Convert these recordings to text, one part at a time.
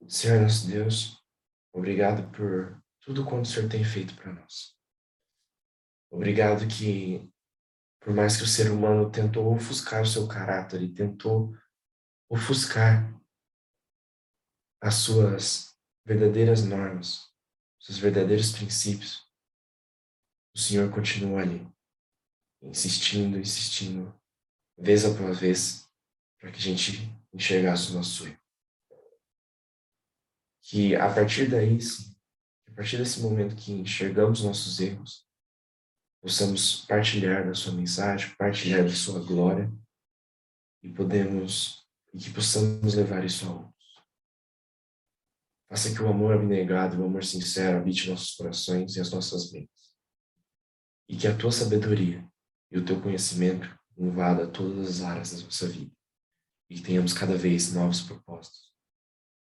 Senhor nosso Deus, obrigado por tudo quanto o Senhor tem feito para nós. Obrigado que, por mais que o ser humano tentou ofuscar o seu caráter e tentou ofuscar as suas verdadeiras normas, seus verdadeiros princípios, o Senhor continua ali, insistindo, insistindo, vez após vez, para que a gente enxergasse o nosso erro. Que a partir daí, sim, a partir desse momento que enxergamos nossos erros, possamos partilhar da sua mensagem, partilhar da sua glória e que possamos levar isso a outros. Faça que o amor abnegado, o amor sincero habite nossos corações e as nossas mentes. E que a tua sabedoria e o teu conhecimento invada todas as áreas da nossa vida. E que tenhamos cada vez novos propósitos.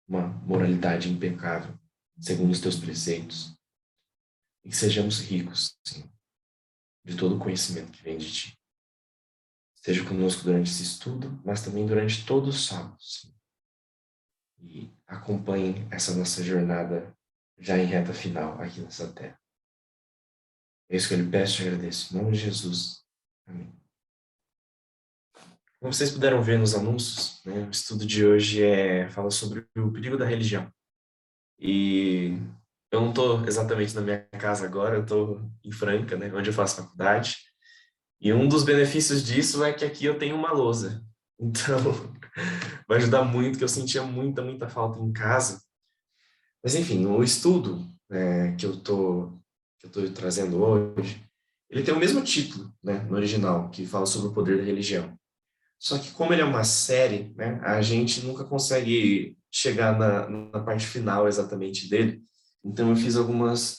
Uma moralidade impecável, segundo os teus preceitos. E que sejamos ricos, sim, de todo o conhecimento que vem de ti. Esteja conosco durante esse estudo, mas também durante todo o sábado, sim. E acompanhe essa nossa jornada já em reta final aqui nessa terra. É isso que eu lhe peço e agradeço. Em nome de Jesus. Amém. Como vocês puderam ver nos anúncios, né, o estudo de hoje fala sobre o perigo da religião. E eu não estou exatamente na minha casa agora, eu estou em Franca, né, onde eu faço faculdade. E um dos benefícios disso é que aqui eu tenho uma lousa. Então, vai ajudar muito, que eu sentia muita falta em casa. Mas, enfim, o estudo que eu tô trazendo hoje, ele tem o mesmo título, né, no original, que fala sobre o poder da religião. Só que como ele é uma série, né, a gente nunca consegue chegar na parte final exatamente dele. Então eu fiz algumas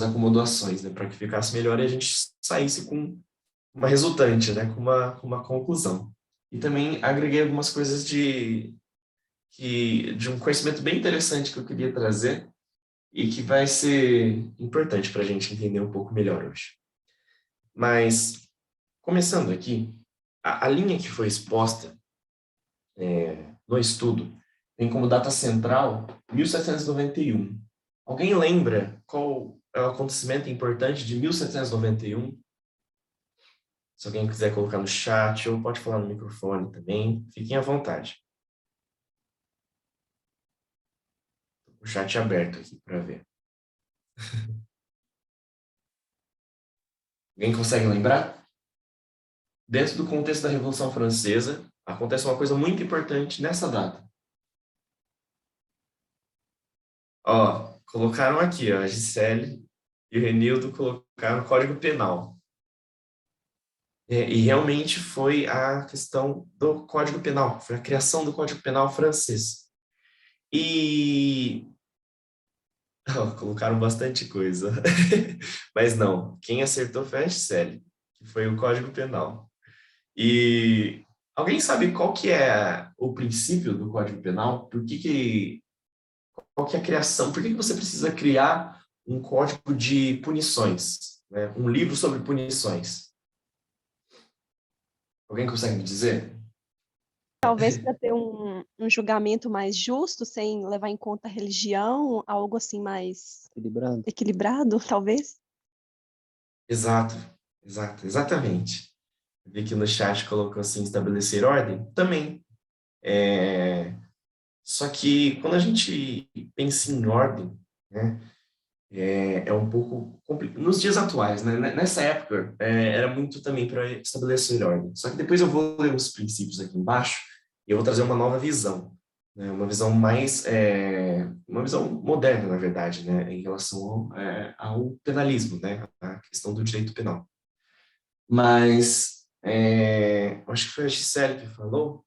acomodações, né, para que ficasse melhor e a gente saísse com uma resultante, né, com uma conclusão. E também agreguei algumas coisas de um conhecimento bem interessante que eu queria trazer e que vai ser importante para a gente entender um pouco melhor hoje. Mas, começando aqui, a linha que foi exposta no estudo tem como data central 1791. Alguém lembra qual é o acontecimento importante de 1791? Se alguém quiser colocar no chat ou pode falar no microfone também, fiquem à vontade. O chat é aberto aqui para ver. Alguém consegue lembrar? Dentro do contexto da Revolução Francesa, acontece uma coisa muito importante nessa data. Ó, colocaram aqui, ó, a Gisele e o Renildo colocaram o Código Penal. E realmente foi a questão do Código Penal, foi a criação do Código Penal francês. E ó, colocaram bastante coisa. Mas não, quem acertou foi a Gisele, que foi o Código Penal. E alguém sabe qual que é o princípio do Código Penal? Qual que é a criação? Por que você precisa criar um código de punições, né? Um livro sobre punições? Alguém consegue me dizer? Talvez para ter um julgamento mais justo, sem levar em conta a religião, algo assim mais Equilibrado. equilibrado, talvez. Exato, exatamente. Vi que no chat colocou assim, estabelecer ordem. Também. Só que quando a gente pensa em ordem, né, é um pouco complicado. Nos dias atuais, né, nessa época, era muito também para estabelecer ordem. Só que depois eu vou ler os princípios aqui embaixo e eu vou trazer uma nova visão, né, uma visão moderna, na verdade, né, em relação ao penalismo, né, a questão do direito penal. Mas acho que foi a Gisele que falou.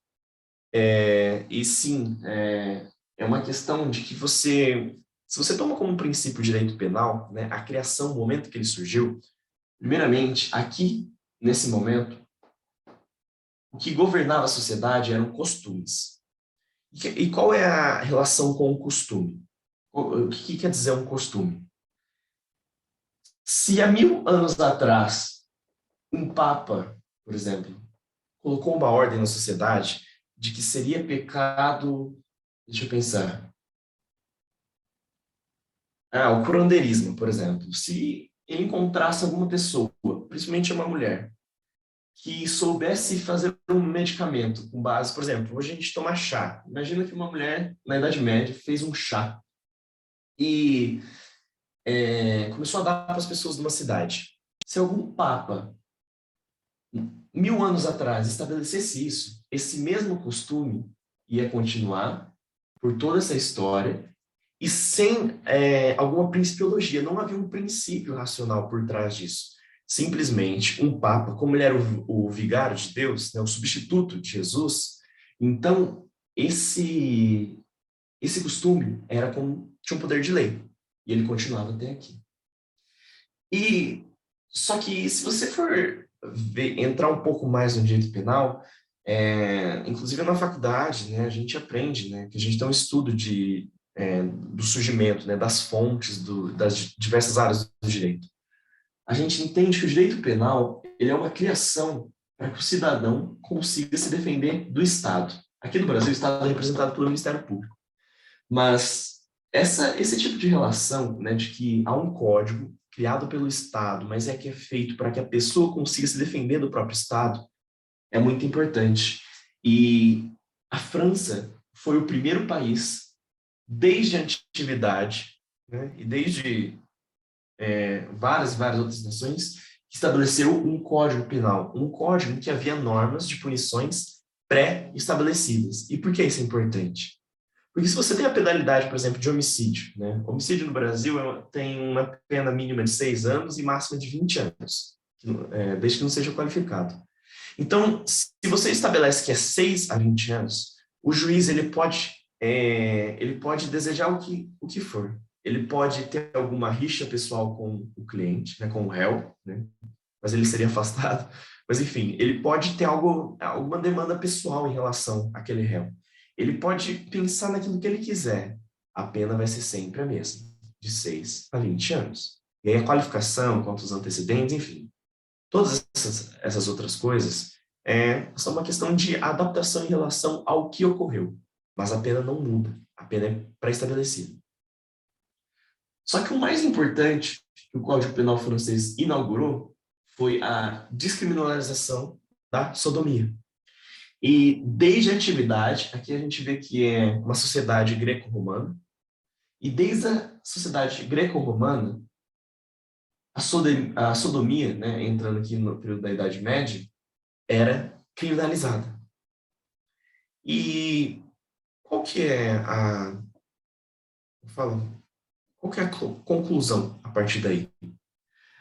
E sim, é uma questão de que se você toma como princípio o direito penal, né, a criação, o momento que ele surgiu, primeiramente, aqui, nesse momento, o que governava a sociedade eram costumes. E qual é a relação com o costume? O que quer dizer um costume? Se há 1000 anos atrás, um papa, por exemplo, colocou uma ordem na sociedade de que seria pecado Deixa eu pensar. Ah, o curandeirismo, por exemplo. Se ele encontrasse alguma pessoa, principalmente uma mulher, que soubesse fazer um medicamento com base, por exemplo, hoje a gente toma chá. Imagina que uma mulher, na Idade Média, fez um chá e começou a dar para as pessoas de uma cidade. Se algum papa, 1000 anos atrás, estabelecesse isso, esse mesmo costume ia continuar por toda essa história e sem alguma principiologia. Não havia um princípio racional por trás disso. Simplesmente um papa, como ele era o vigário de Deus, né, o substituto de Jesus, então esse costume era como tinha um poder de lei e ele continuava até aqui. E só que se você for entrar um pouco mais no direito penal, inclusive na faculdade, né, a gente aprende, né, que a gente tem um estudo do surgimento, né, das fontes das diversas áreas do direito. A gente entende que o direito penal ele é uma criação para que o cidadão consiga se defender do Estado. Aqui no Brasil, o Estado é representado pelo Ministério Público. Mas esse tipo de relação, né, de que há um código criado pelo Estado, mas que é feito para que a pessoa consiga se defender do próprio Estado, é muito importante. E a França foi o primeiro país, desde a antiguidade, né, e desde várias e várias outras nações, que estabeleceu um código penal, um código em que havia normas de punições pré-estabelecidas. E por que isso é importante? Porque se você tem a penalidade, por exemplo, de homicídio, né? Homicídio no Brasil tem uma pena mínima de 6 anos e máxima de 20 anos, desde que não seja qualificado. Então, se você estabelece que é 6 a 20 anos, o juiz ele pode desejar o que for. Ele pode ter alguma rixa pessoal com o cliente, né, com o réu, né, mas ele seria afastado. Mas, enfim, ele pode ter alguma demanda pessoal em relação àquele réu. Ele pode pensar naquilo que ele quiser. A pena vai ser sempre a mesma, de 6 a 20 anos. E aí a qualificação, quanto os antecedentes, enfim, todas essas outras coisas são uma questão de adaptação em relação ao que ocorreu. Mas a pena não muda. A pena é pré-estabelecida. Só que o mais importante que o Código Penal francês inaugurou foi a descriminalização da sodomia. E desde a antiguidade, aqui a gente vê que é uma sociedade greco-romana, e desde a sociedade greco-romana, a sodomia, né, entrando aqui no período da Idade Média, era criminalizada. E qual que é falo, qual que é a conclusão a partir daí?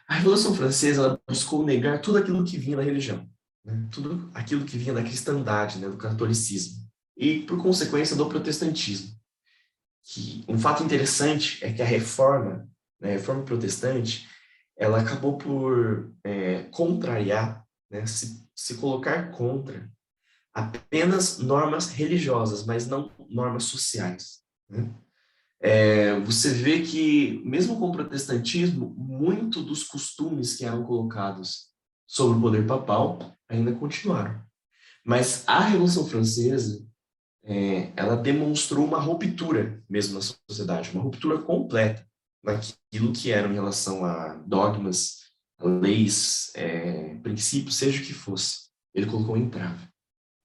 A Revolução Francesa ela buscou negar tudo aquilo que vinha da religião, né? Tudo aquilo que vinha da cristandade, né, do catolicismo, e, por consequência, do protestantismo. Que um fato interessante é que a reforma, né, a reforma protestante, ela acabou por contrariar, né, se colocar contra apenas normas religiosas, mas não normas sociais, né? Você vê que, mesmo com o protestantismo, muito dos costumes que eram colocados sobre o poder papal ainda continuaram. Mas a Revolução Francesa, ela demonstrou uma ruptura mesmo na sociedade, uma ruptura completa naquilo que era em relação a dogmas, leis, princípios, seja o que fosse. Ele colocou um entrave,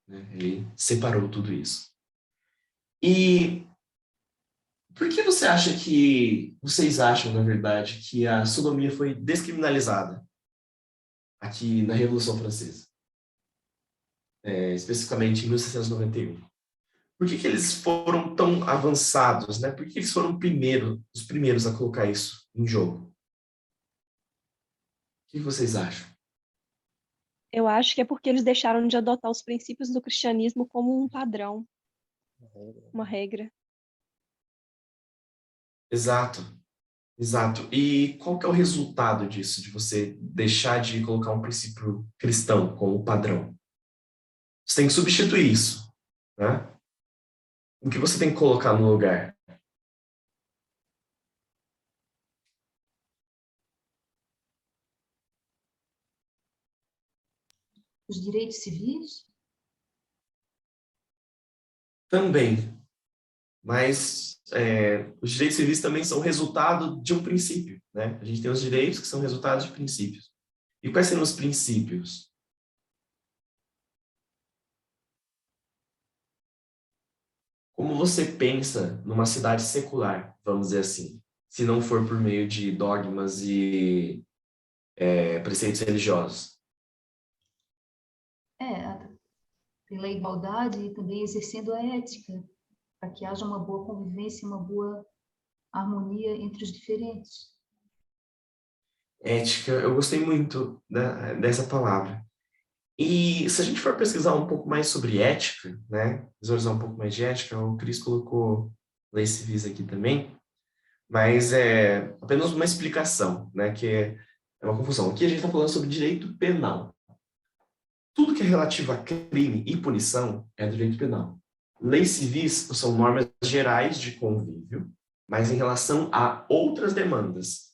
né? Ele separou tudo isso. E por que vocês acham, na verdade, que a sodomia foi descriminalizada aqui na Revolução Francesa, especificamente em 1691? Por que eles foram tão avançados, né? Por que eles foram os primeiros a colocar isso em jogo? O que vocês acham? Eu acho que é porque eles deixaram de adotar os princípios do cristianismo como um padrão, uma regra. Exato, exato. E qual que é o resultado disso, de você deixar de colocar um princípio cristão como padrão? Você tem que substituir isso, né? O que você tem que colocar no lugar? Os direitos civis? Também. mas os direitos civis também são resultado de um princípio, né? A gente tem os direitos que são resultados de princípios. E quais são os princípios? Como você pensa numa cidade secular, vamos dizer assim, se não for por meio de dogmas e preceitos religiosos? Pela igualdade e também exercendo a ética, para que haja uma boa convivência, uma boa harmonia entre os diferentes. Ética, eu gostei muito dessa palavra. E se a gente for pesquisar um pouco mais sobre ética, né, visualizar um pouco mais de ética, o Cris colocou leis civis aqui também, mas é apenas uma explicação, né, que é uma confusão. Aqui a gente está falando sobre direito penal. Tudo que é relativo a crime e punição é direito penal. Leis civis são normas gerais de convívio, mas em relação a outras demandas.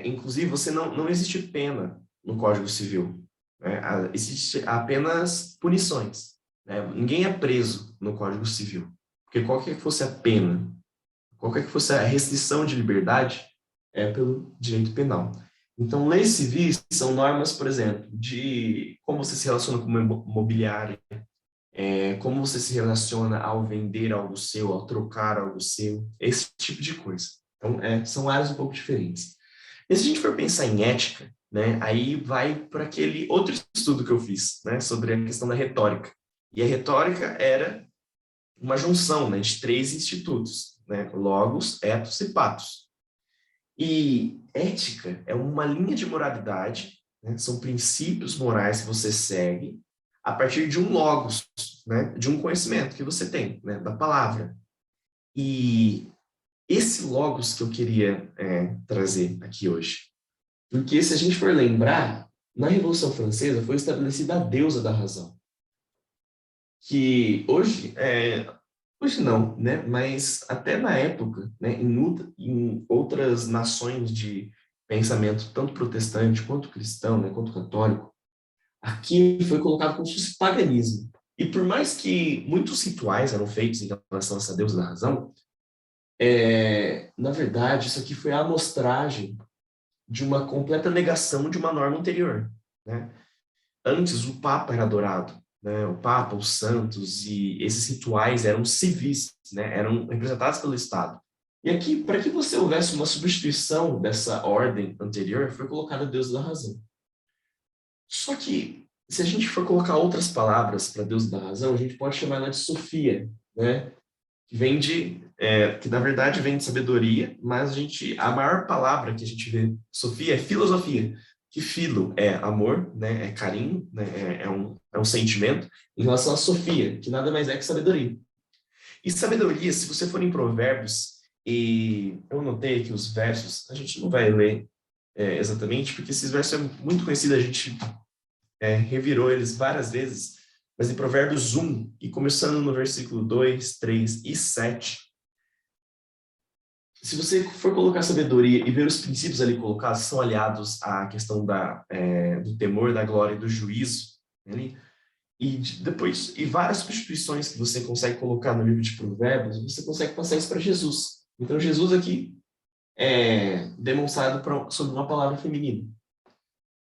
Inclusive, não existe pena no Código Civil. Né? Existe apenas punições. Né? Ninguém é preso no Código Civil. Porque qualquer que fosse a pena, qualquer que fosse a restrição de liberdade, é pelo direito penal. Então, leis civis são normas, por exemplo, de como você se relaciona com uma imobiliária, como você se relaciona ao vender algo seu, ao trocar algo seu, esse tipo de coisa. Então, são áreas um pouco diferentes. E se a gente for pensar em ética, né, aí vai para aquele outro estudo que eu fiz, né, sobre a questão da retórica. E a retórica era uma junção, né, de 3 institutos, né, logos, ethos e pathos. E ética é uma linha de moralidade, né, são princípios morais que você segue a partir de um logos, né, de um conhecimento que você tem, né, da palavra. E esse logos que eu queria trazer aqui hoje. Porque se a gente for lembrar, na Revolução Francesa foi estabelecida a deusa da razão. Que hoje não, né? Mas até na época, né, em outras nações de pensamento, tanto protestante quanto cristão, né, quanto católico, aqui foi colocado como se fosse paganismo. E por mais que muitos rituais eram feitos em relação a essa deusa da razão, na verdade, isso aqui foi a amostragem de uma completa negação de uma norma anterior. Né? Antes, o Papa era adorado. Né? O Papa, os santos e esses rituais eram civis, né? Eram representados pelo Estado. E aqui, para que você houvesse uma substituição dessa ordem anterior, foi colocada a deusa da razão. Só que, se a gente for colocar outras palavras para deusa da razão, a gente pode chamar ela de Sofia, né? Que na verdade vem de sabedoria, mas a maior palavra que a gente vê, Sofia, é filosofia, que filo é amor, né, é carinho, né, é um sentimento, em relação a Sofia, que nada mais é que sabedoria. E sabedoria, se você for em Provérbios, e eu notei que os versos, a gente não vai ler exatamente, porque esses versos são muito conhecidos, a gente revirou eles várias vezes, mas em Provérbios 1, e começando no versículo 2, 3 e 7, se você for colocar sabedoria e ver os princípios ali colocados, são aliados à questão do temor, da glória e do juízo, né? E várias substituições que você consegue colocar no livro de Provérbios, você consegue passar isso para Jesus. Então, Jesus aqui é demonstrado sob uma palavra feminina.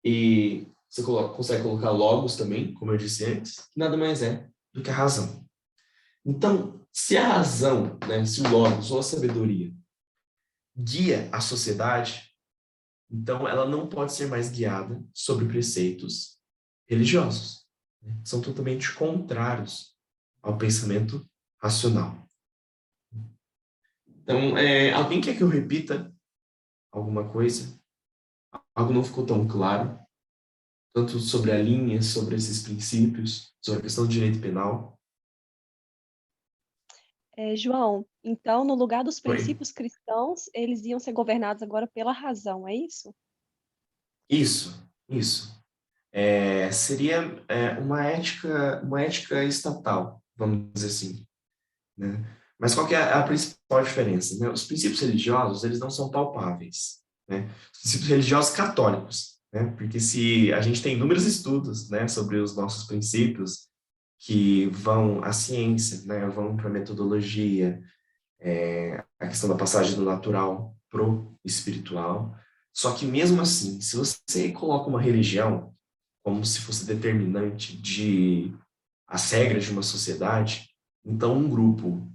E você consegue colocar logos também, como eu disse antes, que nada mais é do que a razão. Então, se a razão, né, se o logos ou a sabedoria guia a sociedade, então ela não pode ser mais guiada sobre preceitos religiosos. Né? São totalmente contrários ao pensamento racional. Então, alguém quer que eu repita alguma coisa? Algo não ficou tão claro? Tanto sobre a linha, sobre esses princípios, sobre a questão do direito penal. João, então, no lugar dos Oi. princípios cristãos, eles iam ser governados agora pela razão, é isso? Isso. Seria uma ética estatal, vamos dizer assim. Né? Mas qual que é a principal diferença? Né? Os princípios religiosos, eles não são palpáveis. Né? Os princípios religiosos católicos, né? Porque se a gente tem inúmeros estudos, né, sobre os nossos princípios, que vão à ciência, né? Vão para a metodologia, a questão da passagem do natural pro espiritual. Só que mesmo assim, se você coloca uma religião como se fosse determinante de as regras de uma sociedade, então um grupo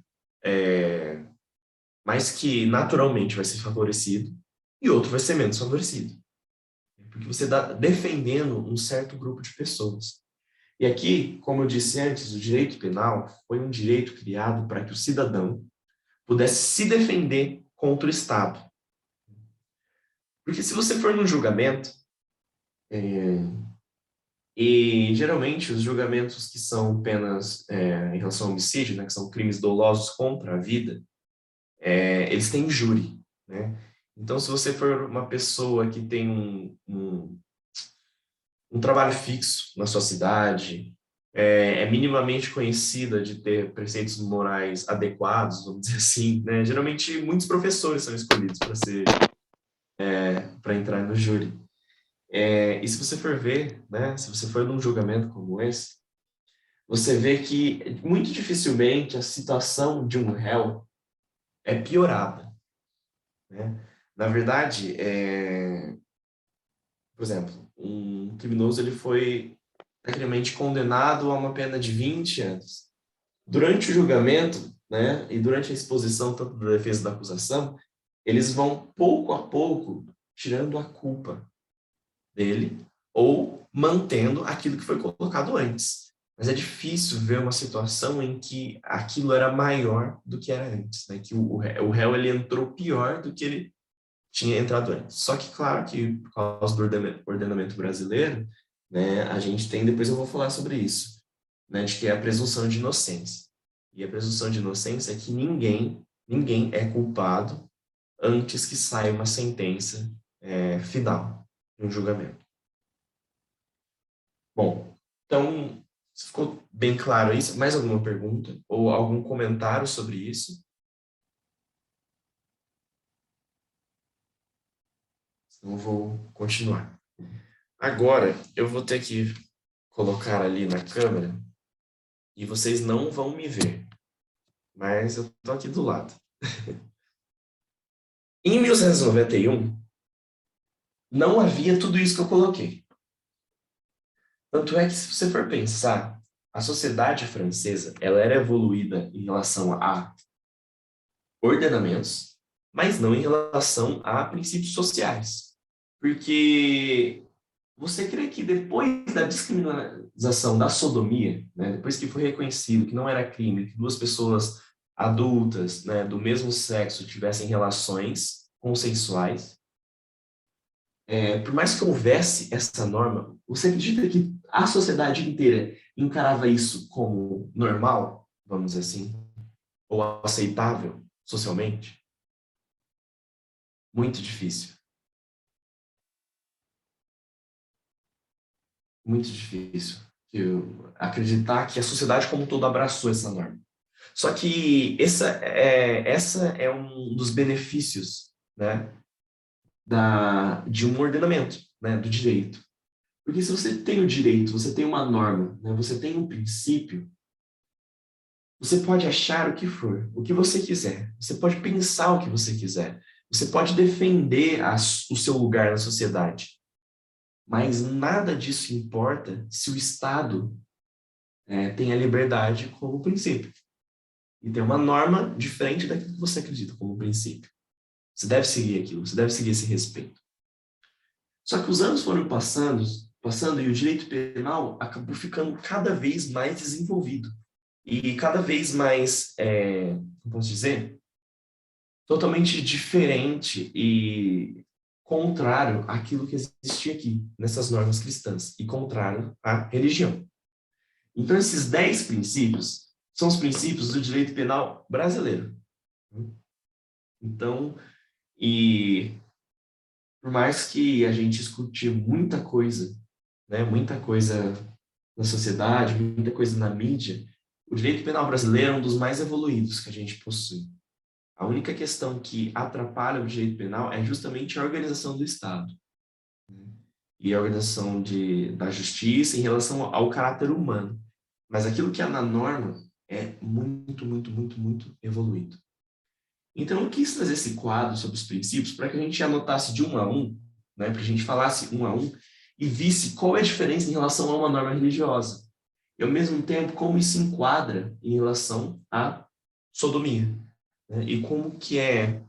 mais que naturalmente vai ser favorecido e outro vai ser menos favorecido. Porque você está defendendo um certo grupo de pessoas. E aqui, como eu disse antes, o direito penal foi um direito criado para que o cidadão pudesse se defender contra o Estado. Porque se você for num julgamento, e geralmente os julgamentos que são penas em relação ao homicídio, né, que são crimes dolosos contra a vida, eles têm júri, né? Então, se você for uma pessoa que tem um trabalho fixo na sua cidade, é minimamente conhecida de ter preceitos morais adequados, vamos dizer assim, né? Geralmente, muitos professores são escolhidos para entrar no júri. E se você for ver, né, se você for num julgamento como esse, você vê que muito dificilmente a situação de um réu é piorada, né? Na verdade, por exemplo, um criminoso ele foi tecnicamente condenado a uma pena de 20 anos. Durante o julgamento, né, e durante a exposição tanto da defesa e da acusação, eles vão pouco a pouco tirando a culpa dele ou mantendo aquilo que foi colocado antes. Mas é difícil ver uma situação em que aquilo era maior do que era antes, né? Que o réu ele entrou pior do que ele tinha entrado antes. Só que, claro que por causa do ordenamento brasileiro, né, a gente tem, depois eu vou falar sobre isso, né, de que é a presunção de inocência. E a presunção de inocência é que ninguém é culpado antes que saia uma sentença final de um julgamento. Bom, então, ficou bem claro isso? Mais alguma pergunta ou algum comentário sobre isso? Então, eu vou continuar. Agora, eu vou ter que colocar ali na câmera e vocês não vão me ver, mas eu tô aqui do lado. Em 1991, não havia tudo isso que eu coloquei. Tanto é que, se você for pensar, a sociedade francesa ela era evoluída em relação a ordenamentos, mas não em relação a princípios sociais. Porque você crê que depois da descriminalização da sodomia, né, depois que foi reconhecido que não era crime, que duas pessoas adultas, né, do mesmo sexo tivessem relações consensuais, por mais que houvesse essa norma, você acredita que a sociedade inteira encarava isso como normal, vamos dizer assim, ou aceitável socialmente? Muito difícil. Muito difícil. Acreditar que a sociedade como um todo abraçou essa norma. Só que essa é um dos benefícios, né, de um ordenamento, né, do direito. Porque se você tem o direito, você tem uma norma, né, você tem um princípio, você pode achar o que for, o que você quiser. Você pode pensar o que você quiser. Você pode defender o seu lugar na sociedade. Mas nada disso importa se o Estado tem a liberdade como princípio. E tem uma norma diferente daquilo que você acredita como princípio. Você deve seguir aquilo, você deve seguir esse respeito. Só que os anos foram passando e o direito penal acabou ficando cada vez mais desenvolvido. E cada vez mais, como posso dizer, totalmente diferente e contrário àquilo que existia aqui, nessas normas cristãs, e contrário à religião. Então, esses 10 princípios são os princípios do direito penal brasileiro. Então, e por mais que a gente escute muita coisa, né, muita coisa na sociedade, muita coisa na mídia, o direito penal brasileiro é um dos mais evoluídos que a gente possui. A única questão que atrapalha o direito penal é justamente a organização do Estado, né? E a organização da justiça em relação ao caráter humano. mas aquilo que é na norma é muito, muito, muito, muito evoluído. Então, eu quis trazer esse quadro sobre os princípios para que a gente anotasse de um a um, né, para que a gente falasse um a um e visse qual é a diferença em relação a uma norma religiosa. E, ao mesmo tempo, como isso se enquadra em relação à sodomia. Né, e como que é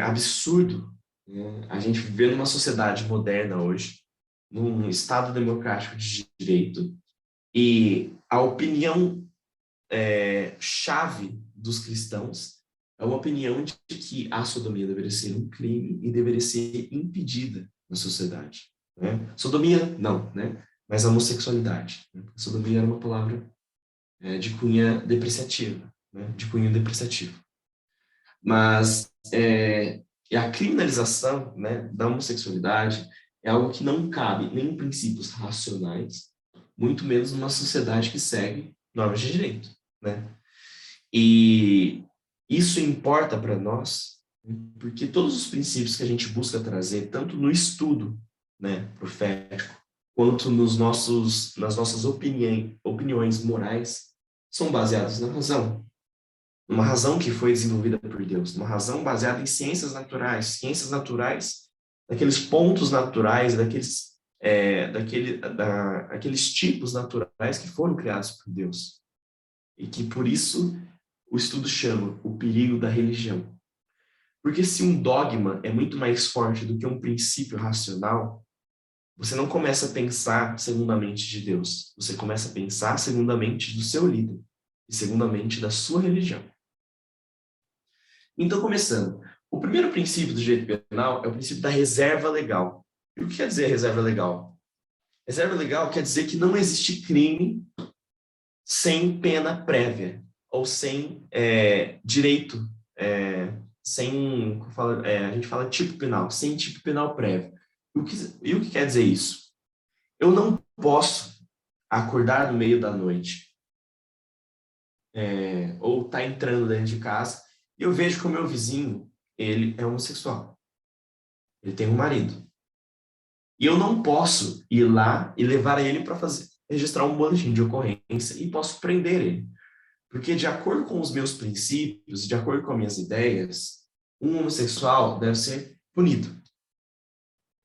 absurdo, né, a gente viver numa sociedade moderna hoje, num Estado democrático de direito, e a opinião chave dos cristãos é uma opinião de que a sodomia deveria ser um crime e deveria ser impedida na sociedade. Né? Sodomia, não, né? Mas a homossexualidade. Né? Sodomia era uma palavra de cunha depreciativa, né? De cunho depreciativo. Mas a criminalização, né, da homossexualidade é algo que não cabe nem em princípios racionais, muito menos numa sociedade que segue normas de direito. Né? E isso importa para nós, porque todos os princípios que a gente busca trazer, tanto no estudo, né, profético, quanto nas nossas opiniões morais, são baseados na razão. Uma razão que foi desenvolvida por Deus, uma razão baseada em ciências naturais, daqueles pontos naturais, aqueles tipos naturais que foram criados por Deus. E que, por isso, o estudo chama o perigo da religião. Porque se um dogma é muito mais forte do que um princípio racional, você não começa a pensar segundo a mente de Deus. Você começa a pensar segundo a mente do seu líder e segundo a mente da sua religião. Então, começando. O primeiro princípio do direito penal é o princípio da reserva legal. E o que quer dizer reserva legal? Reserva legal quer dizer que não existe crime sem pena prévia, ou sem direito, sem, a gente fala tipo penal, sem tipo penal prévio. E o que quer dizer isso? Eu não posso acordar no meio da noite, ou estar entrando dentro de casa, e eu vejo que o meu vizinho, ele é homossexual. Ele tem um marido. E eu não posso ir lá e levar ele para registrar um boletim de ocorrência e posso prender ele. Porque, de acordo com os meus princípios, de acordo com as minhas ideias, um homossexual deve ser punido.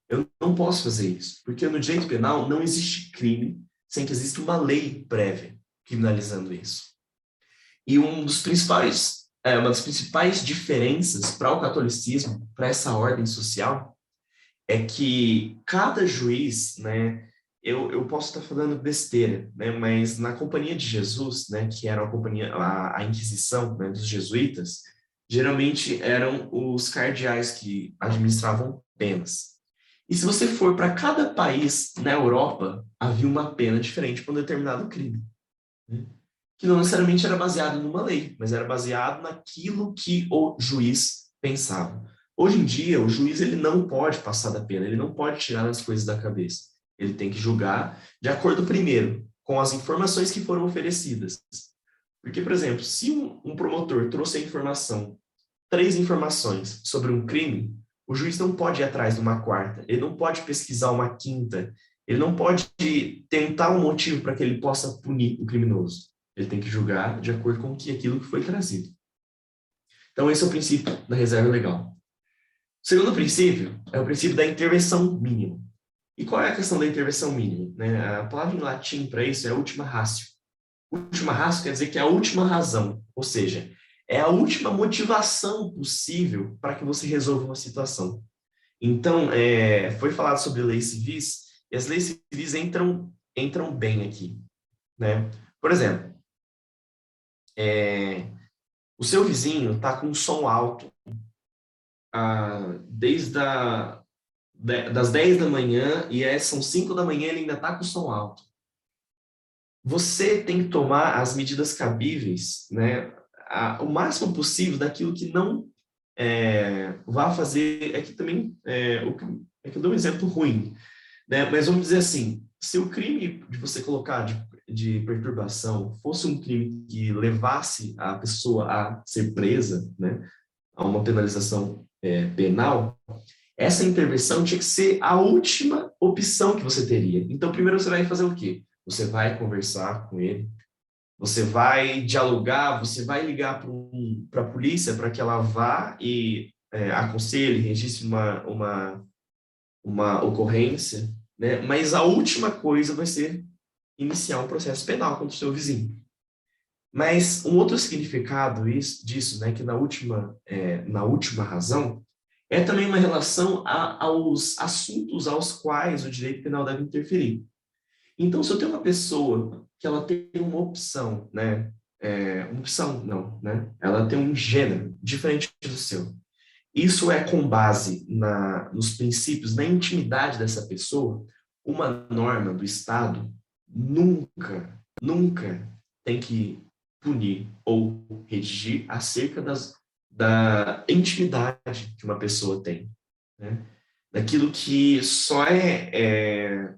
Eu não posso fazer isso, porque no direito penal não existe crime sem que exista uma lei prévia criminalizando isso. E uma das principais diferenças para o catolicismo, para essa ordem social, é que cada juiz, né, eu posso estar falando besteira, né, mas na Companhia de Jesus, né, que era a Inquisição, né, dos jesuítas, geralmente eram os cardeais que administravam penas. E se você for para cada país na Europa, havia uma pena diferente para um determinado crime, né, que não necessariamente era baseado numa lei, mas era baseado naquilo que o juiz pensava. Hoje em dia, o juiz ele não pode passar da pena, ele não pode tirar as coisas da cabeça. Ele tem que julgar de acordo, primeiro, com as informações que foram oferecidas. Porque, por exemplo, se um promotor trouxe a informação, 3 informações sobre um crime, o juiz não pode ir atrás de uma quarta, ele não pode pesquisar uma quinta, ele não pode tentar um motivo para que ele possa punir o criminoso. Ele tem que julgar de acordo com aquilo que foi trazido. Então, esse é o princípio da reserva legal. O segundo princípio é o princípio da intervenção mínima. E qual é a questão da intervenção mínima? Né? A palavra em latim para isso é ultima ratio. Ultima ratio quer dizer que é a última razão, ou seja, é a última motivação possível para que você resolva uma situação. Então, foi falado sobre leis civis, e as leis civis entram bem aqui. Né? Por exemplo, o seu vizinho está com um som alto desde das 10 da manhã e são 5 da manhã, ele ainda está com o som alto. Você tem que tomar as medidas cabíveis, né, o máximo possível daquilo que não vá fazer. É que também que eu dou um exemplo ruim, né, mas vamos dizer assim, se o crime de você colocar de perturbação fosse um crime que levasse a pessoa a ser presa, né, a uma penalização penal, essa intervenção tinha que ser a última opção que você teria. Então, primeiro você vai fazer o quê? Você vai conversar com ele, você vai dialogar, você vai ligar para a polícia para que ela vá e aconselhe, registre uma ocorrência, né? Mas a última coisa vai ser iniciar um processo penal contra o seu vizinho. Mas um outro significado disso, né, que na última razão, é também uma relação aos assuntos aos quais o direito penal deve interferir. Então, se eu tenho uma pessoa que ela tem uma opção, né, uma opção não, né, ela tem um gênero diferente do seu, isso é com base nos princípios, na intimidade dessa pessoa, uma norma do Estado nunca tem que punir ou redigir acerca da intimidade que uma pessoa tem, né? Daquilo que só é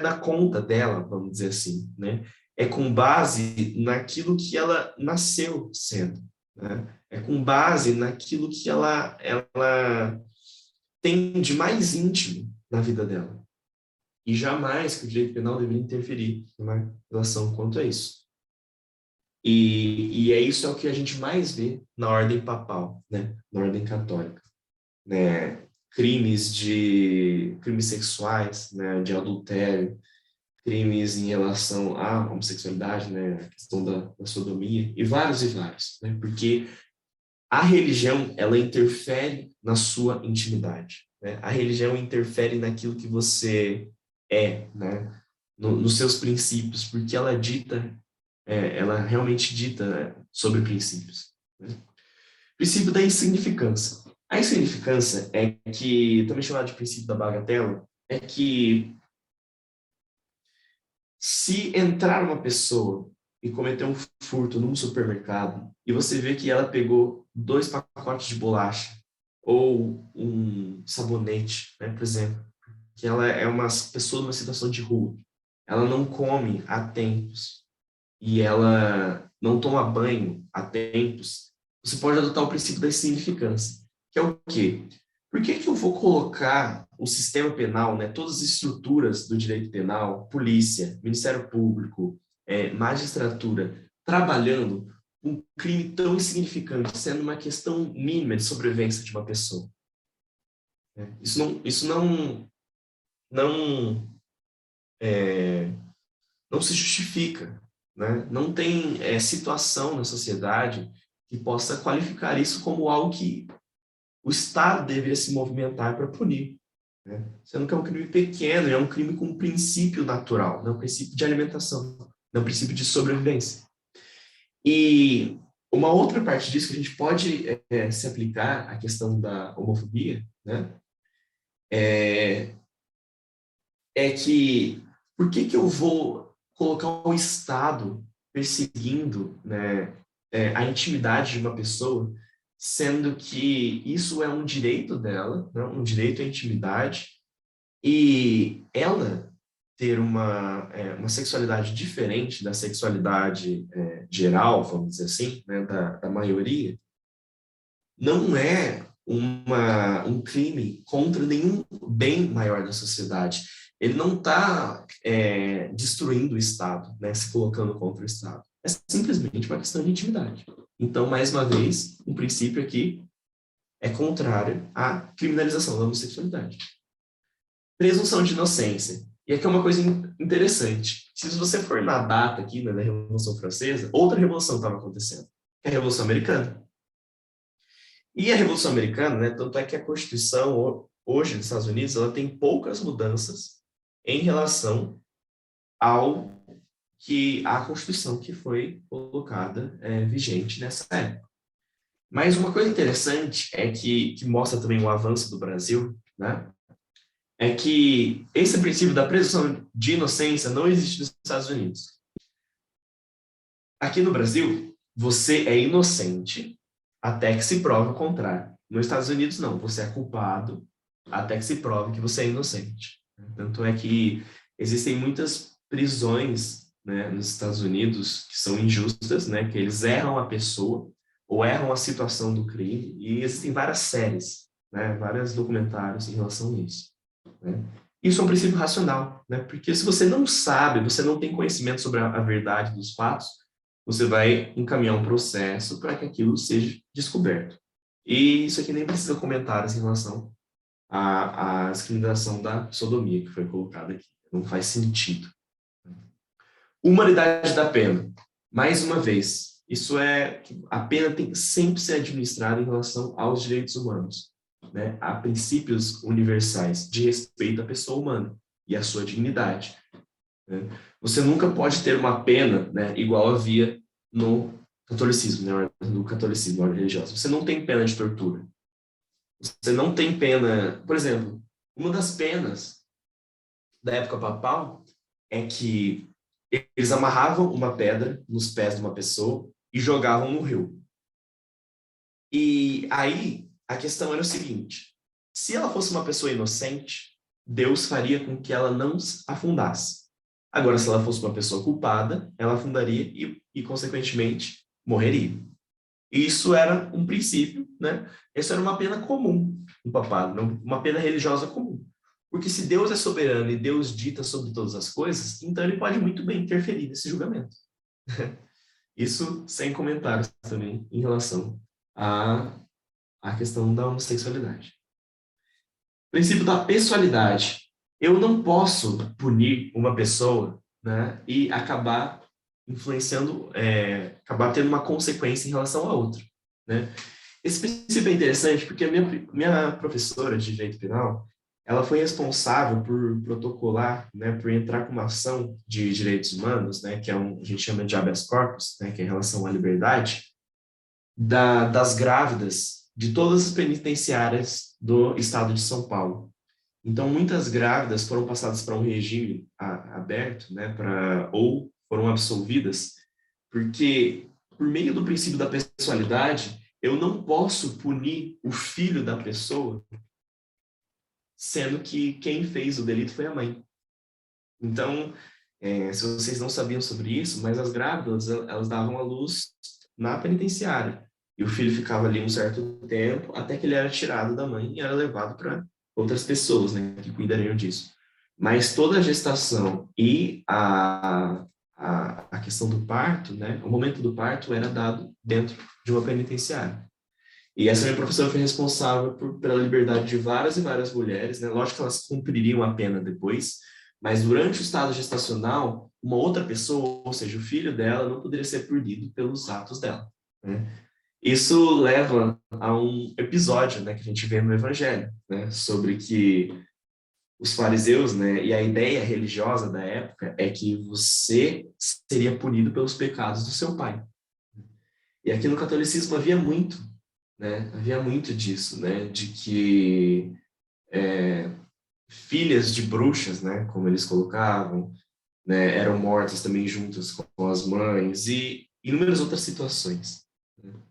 da conta dela, vamos dizer assim, né? É com base naquilo que ela nasceu sendo, né? É com base naquilo que ela tem de mais íntimo na vida dela. E jamais que o direito penal deveria interferir numa relação quanto a isso. E isso é o que a gente mais vê na ordem papal, né? Na ordem católica, né? Crimes sexuais, né? De adultério, crimes em relação à homossexualidade, né? A questão da sodomia, e vários, né? Porque a religião, ela interfere na sua intimidade, né? A religião interfere naquilo que você né? Nos seus princípios, porque ela realmente dita, né, sobre princípios, né? Princípio da insignificância. A insignificância é que, também chamado de princípio da bagatela, é que se entrar uma pessoa e cometer um furto num supermercado e você vê que ela pegou 2 pacotes de bolacha ou um sabonete, né, por exemplo, que ela é uma pessoa numa situação de rua, ela não come há tempos e ela não toma banho há tempos, você pode adotar o princípio da insignificância, que é o quê? Por que eu vou colocar o sistema penal, né, todas as estruturas do direito penal, polícia, Ministério Público, magistratura, trabalhando um crime tão insignificante, sendo uma questão mínima de sobrevivência de uma pessoa? Isso não se justifica, né? Não tem situação na sociedade que possa qualificar isso como algo que o Estado deveria se movimentar para punir, né? Sendo que é um crime pequeno, é um crime com um princípio natural, né? Um princípio de alimentação, um princípio de sobrevivência. E uma outra parte disso que a gente pode se aplicar à questão da homofobia, né? É que por que eu vou colocar o Estado perseguindo, né, a intimidade de uma pessoa, sendo que isso é um direito dela, né, um direito à intimidade, e ela ter uma sexualidade diferente da sexualidade geral, vamos dizer assim, né, da maioria, não é um crime contra nenhum bem maior da sociedade. Ele não está destruindo o Estado, né, se colocando contra o Estado. É simplesmente uma questão de intimidade. Então, mais uma vez, um princípio aqui é contrário à criminalização da homossexualidade. Presunção de inocência. E aqui é uma coisa interessante. Se você for na data aqui, né, da Revolução Francesa, outra revolução estava acontecendo, que é a Revolução Americana. E a Revolução Americana, né, tanto é que a Constituição, hoje, nos Estados Unidos, ela tem poucas mudanças em relação à Constituição que foi colocada vigente nessa época. Mas uma coisa interessante que mostra também o avanço do Brasil, né, é que esse princípio da presunção de inocência não existe nos Estados Unidos. Aqui no Brasil, você é inocente até que se prove o contrário. Nos Estados Unidos, não. Você é culpado até que se prove que você é inocente. Tanto é que existem muitas prisões, né, nos Estados Unidos que são injustas, né, que eles erram a pessoa ou erram a situação do crime, e existem várias séries, né, vários documentários em relação a isso, né? Isso é um princípio racional, né? Porque se você não sabe, você não tem conhecimento sobre a verdade dos fatos, você vai encaminhar um processo para que aquilo seja descoberto. E isso aqui nem precisa comentários em relação à discriminação da sodomia que foi colocada aqui. Não faz sentido. Humanidade da pena. Mais uma vez, isso é que a pena tem que sempre ser administrada em relação aos direitos humanos, né? Há princípios universais de respeito à pessoa humana e à sua dignidade, né? Você nunca pode ter uma pena, né, igual havia no catolicismo, né, no catolicismo, na ordem religiosa. Você não tem pena de tortura. Você não tem pena... Por exemplo, uma das penas da época papal é que eles amarravam uma pedra nos pés de uma pessoa e jogavam no rio. E aí, a questão era o seguinte: se ela fosse uma pessoa inocente, Deus faria com que ela não afundasse. Agora, se ela fosse uma pessoa culpada, ela afundaria e consequentemente, morreria. Isso era um princípio, né? Isso era uma pena comum no papado, uma pena religiosa comum. Porque se Deus é soberano e Deus dita sobre todas as coisas, então ele pode muito bem interferir nesse julgamento. Isso sem comentários também em relação à questão da homossexualidade. Princípio da pessoalidade. Eu não posso punir uma pessoa, né, e acabar influenciando, acabar tendo uma consequência em relação a outra, né? Esse princípio é interessante porque a minha professora de direito penal, ela foi responsável por protocolar, né, por entrar com uma ação de direitos humanos, né, que a gente chama de habeas corpus, né, que é em relação à liberdade, das grávidas de todas as penitenciárias do estado de São Paulo. Então, muitas grávidas foram passadas para um regime aberto, né, ou foram absolvidas, porque, por meio do princípio da pessoalidade, eu não posso punir o filho da pessoa, sendo que quem fez o delito foi a mãe. Então, se vocês não sabiam sobre isso, mas as grávidas, elas davam à luz na penitenciária. E o filho ficava ali um certo tempo, até que ele era tirado da mãe e era levado para outras pessoas, né, que cuidariam disso. Mas toda a gestação e a questão do parto, né, o momento do parto era dado dentro de uma penitenciária. E essa minha professora foi responsável pela liberdade de várias e várias mulheres, né? Lógico que elas cumpririam a pena depois, mas durante o estado gestacional, uma outra pessoa, ou seja, o filho dela, não poderia ser punido pelos atos dela, né? Isso leva a um episódio, né, que a gente vê no Evangelho, né, sobre que os fariseus, né, e a ideia religiosa da época é que você seria punido pelos pecados do seu pai. E aqui no catolicismo havia muito, né, havia muito disso, né, de que filhas de bruxas, né, como eles colocavam, né, eram mortas também juntas com as mães e inúmeras outras situações.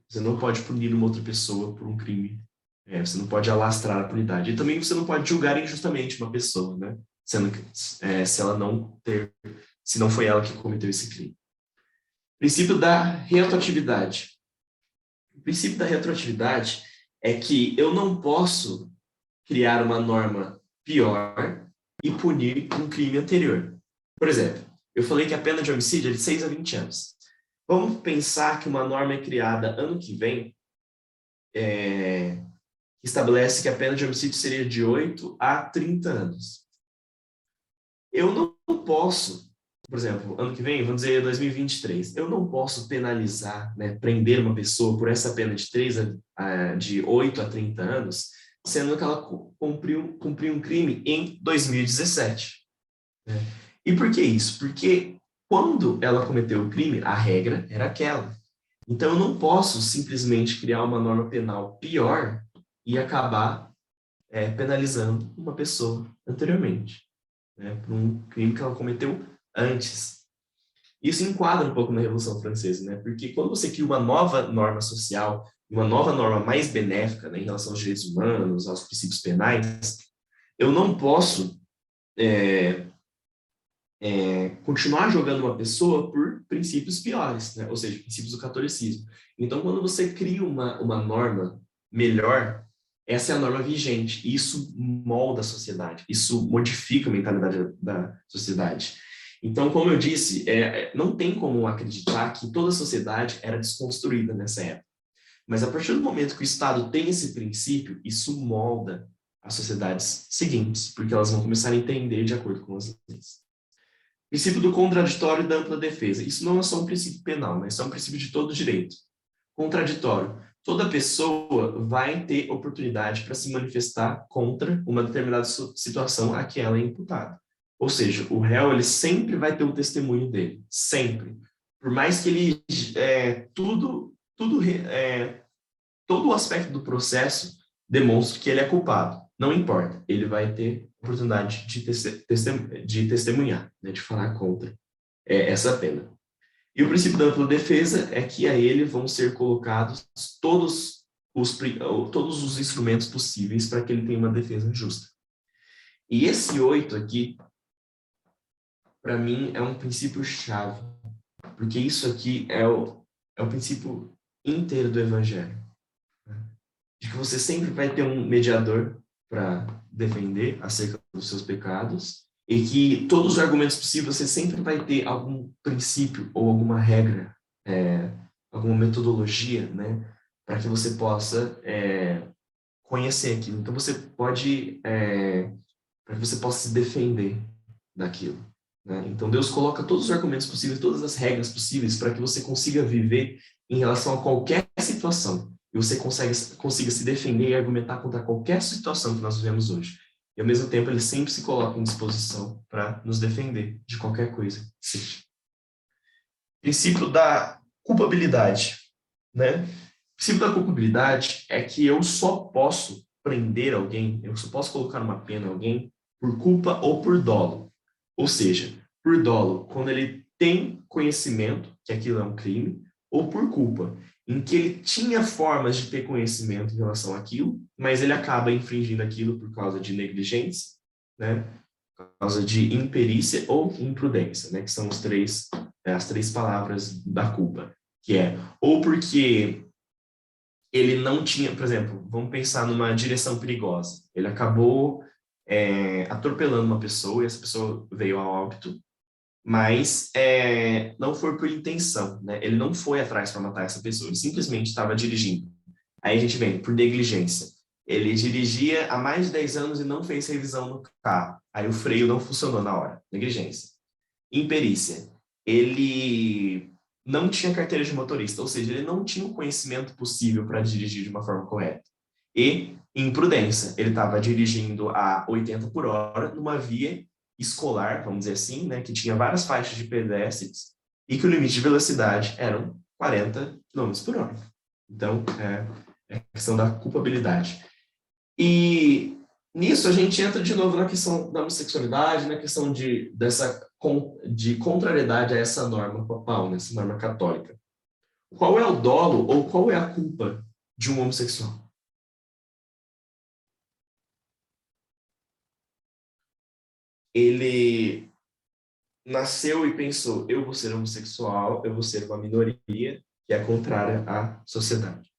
Você não pode punir uma outra pessoa por um crime. Você não pode alastrar a punidade. E também você não pode julgar injustamente uma pessoa, né? Sendo que, se não foi ela que cometeu esse crime. Princípio da retroatividade. O princípio da retroatividade é que eu não posso criar uma norma pior e punir um crime anterior. Por exemplo, eu falei que a pena de homicídio é de 6 a 20 anos. Vamos pensar que uma norma é criada ano que vem, que estabelece que a pena de homicídio seria de 8 a 30 anos. Eu não posso, por exemplo, ano que vem, vamos dizer 2023, eu não posso penalizar, né, prender uma pessoa por essa pena de 8 a 30 anos, sendo que ela cumpriu um crime em 2017. Né? E por que isso? Porque quando ela cometeu o crime, a regra era aquela. Então, eu não posso simplesmente criar uma norma penal pior e acabar penalizando uma pessoa anteriormente, né, por um crime que ela cometeu antes. Isso enquadra um pouco na Revolução Francesa, né, porque quando você cria uma nova norma social, uma nova norma mais benéfica, né, em relação aos direitos humanos, aos princípios penais, eu não posso continuar jogando uma pessoa por princípios piores, né? Ou seja, princípios do catolicismo. Então, quando você cria uma norma melhor, Essa é a norma vigente. E isso molda a sociedade. Isso modifica a mentalidade da sociedade. Então, como eu disse, não tem como acreditar que toda a sociedade era desconstruída nessa época. Mas a partir do momento que o Estado tem esse princípio, isso molda as sociedades seguintes, porque elas vão começar a entender de acordo com as leis. Princípio do contraditório e da ampla defesa. Isso não é só um princípio penal, mas é um princípio de todo direito. Contraditório. Toda pessoa vai ter oportunidade para se manifestar contra uma determinada situação a que ela é imputada. Ou seja, o réu ele sempre vai ter o testemunho dele, sempre. Por mais que ele todo o aspecto do processo demonstre que ele é culpado. Não importa, ele vai ter oportunidade de testemunhar, né, de falar contra essa pena. E o princípio da ampla defesa é que a ele vão ser colocados todos os instrumentos possíveis para que ele tenha uma defesa justa. E esse 8 aqui, para mim, é um princípio chave, porque isso aqui é o princípio inteiro do Evangelho. Né? De que você sempre vai ter um mediador para defender acerca dos seus pecados, e que todos os argumentos possíveis você sempre vai ter algum princípio ou alguma regra, alguma metodologia, né, para que você possa conhecer aquilo. Então você pode, para que você possa se defender daquilo. Né? Então Deus coloca todos os argumentos possíveis, todas as regras possíveis para que você consiga viver em relação a qualquer situação. E você consiga se defender e argumentar contra qualquer situação que nós vivemos hoje. E, ao mesmo tempo, ele sempre se coloca em disposição para nos defender de qualquer coisa que seja. Princípio da culpabilidade. Né? O princípio da culpabilidade é que eu só posso prender alguém, eu só posso colocar uma pena a alguém por culpa ou por dolo. Ou seja, por dolo, quando ele tem conhecimento que aquilo é um crime, ou por culpa, em que ele tinha formas de ter conhecimento em relação àquilo, mas ele acaba infringindo aquilo por causa de negligência, né? Por causa de imperícia ou imprudência, né? Que são as três palavras da culpa, que é ou porque ele não tinha, por exemplo, vamos pensar numa direção perigosa, ele acabou atropelando uma pessoa e essa pessoa veio a óbito, mas não foi por intenção, né? Ele não foi atrás para matar essa pessoa, ele simplesmente estava dirigindo. Aí a gente vem por negligência. Ele dirigia há mais de 10 anos e não fez revisão no carro. Aí o freio não funcionou na hora. Negligência. Imperícia. Ele não tinha carteira de motorista, ou seja, ele não tinha o conhecimento possível para dirigir de uma forma correta. E imprudência. Ele estava dirigindo a 80 por hora numa via escolar, vamos dizer assim, né, que tinha várias faixas de pedestres e que o limite de velocidade eram 40 km por hora. Então, é a questão da culpabilidade. E nisso a gente entra de novo na questão da homossexualidade, na questão de contrariedade a essa norma papal, nessa norma católica. Qual é o dolo ou qual é a culpa de um homossexual? Ele nasceu e pensou, eu vou ser homossexual, eu vou ser uma minoria que é contrária à sociedade.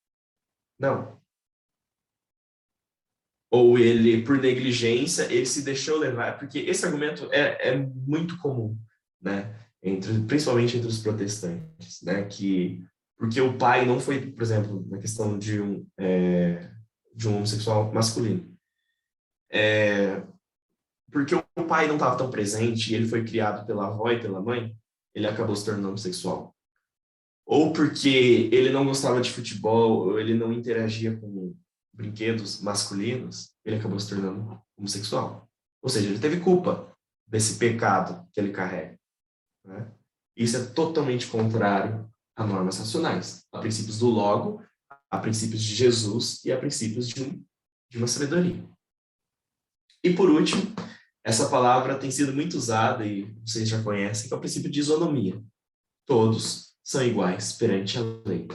Não. Ou ele, por negligência, ele se deixou levar, porque esse argumento é muito comum, né? Principalmente entre os protestantes, né? Porque o pai não foi, por exemplo, na questão de um homossexual masculino. Porque o pai não estava tão presente e ele foi criado pela avó e pela mãe, ele acabou se tornando homossexual. Ou porque ele não gostava de futebol, ou ele não interagia com brinquedos masculinos, ele acabou se tornando homossexual. Ou seja, ele teve culpa desse pecado que ele carrega. Né? Isso é totalmente contrário a normas racionais, a princípios do logo, a princípios de Jesus e a princípios de uma sabedoria. E por último, essa palavra tem sido muito usada, e vocês já conhecem, que é o princípio de isonomia. Todos são iguais perante a lei.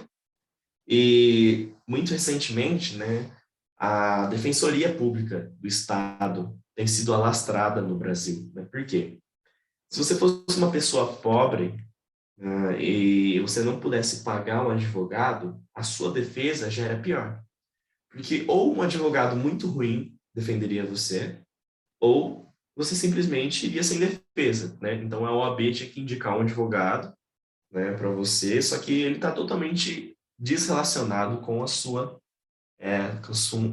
E, muito recentemente, né, a Defensoria Pública do Estado tem sido alastrada no Brasil. Né? Por quê? Se você fosse uma pessoa pobre e você não pudesse pagar um advogado, a sua defesa já era pior. Porque ou um advogado muito ruim defenderia você, ou você simplesmente iria sem defesa, né? Então a OAB tinha que indicar um advogado, né, para você, só que ele está totalmente desrelacionado com a sua,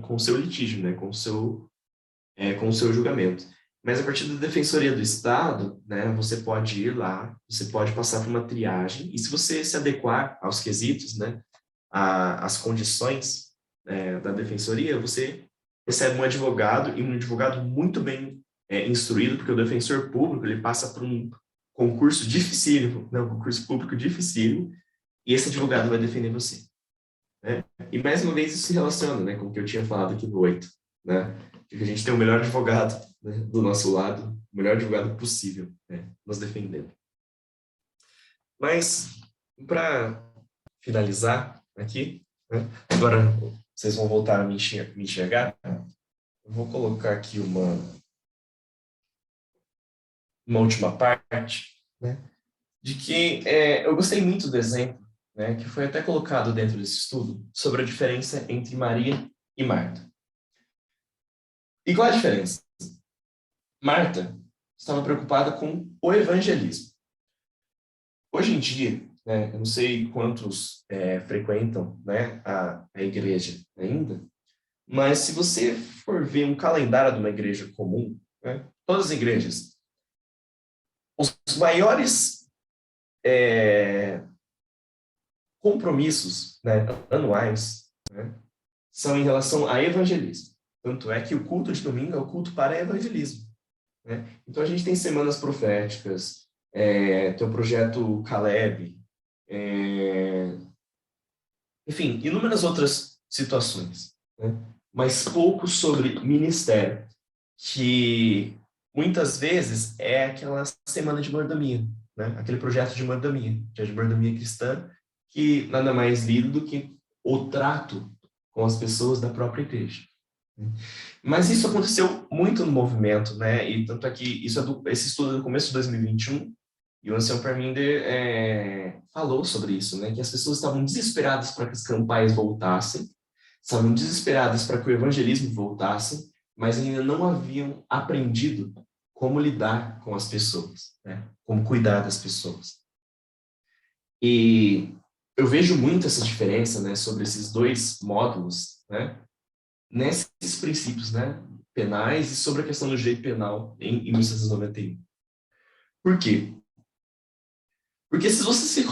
com o seu litígio, né, com o seu julgamento. Mas a partir da Defensoria do Estado, né, você pode ir lá, você pode passar por uma triagem, e se você se adequar aos quesitos, né, às condições, da Defensoria, você recebe um advogado, e um advogado muito bem instruído, porque o defensor público ele passa por um concurso dificílimo, né, um concurso público dificílimo, e esse advogado vai defender você. Né? E mais uma vez isso se relaciona, né, com o que eu tinha falado aqui do 8, né? Que a gente tem o melhor advogado, né, do nosso lado, o melhor advogado possível, né, nos defendendo. Mas, para finalizar aqui, né, agora vocês vão voltar a me enxergar, eu vou colocar aqui uma última parte, né, de que eu gostei muito do exemplo, né, que foi até colocado dentro desse estudo, sobre a diferença entre Maria e Marta. E qual a diferença? Marta estava preocupada com o evangelismo. Hoje em dia, né, eu não sei quantos frequentam, né, a igreja ainda, mas se você for ver um calendário de uma igreja comum, né, todas as igrejas, os maiores compromissos, né, anuais, né, são em relação a evangelismo. Tanto é que o culto de domingo é o culto para evangelismo. Né? Então, a gente tem semanas proféticas, tem o projeto Caleb, enfim, inúmeras outras situações. Né? Mas pouco sobre ministério, que muitas vezes é aquela semana de mordomia, né? Aquele projeto de mordomia cristã, que nada mais lido do que o trato com as pessoas da própria igreja. Mas isso aconteceu muito no movimento, né? E tanto é que esse estudo é do começo de 2021, e o Anselmo Parminder falou sobre isso, né? Que as pessoas estavam desesperadas para que as campais voltassem, estavam desesperadas para que o evangelismo voltasse, mas ainda não haviam aprendido como lidar com as pessoas, né? Como cuidar das pessoas. E eu vejo muito essa diferença, né, sobre esses dois módulos, né, nesses princípios, né, penais e sobre a questão do direito penal em 1791. Por quê? Porque se você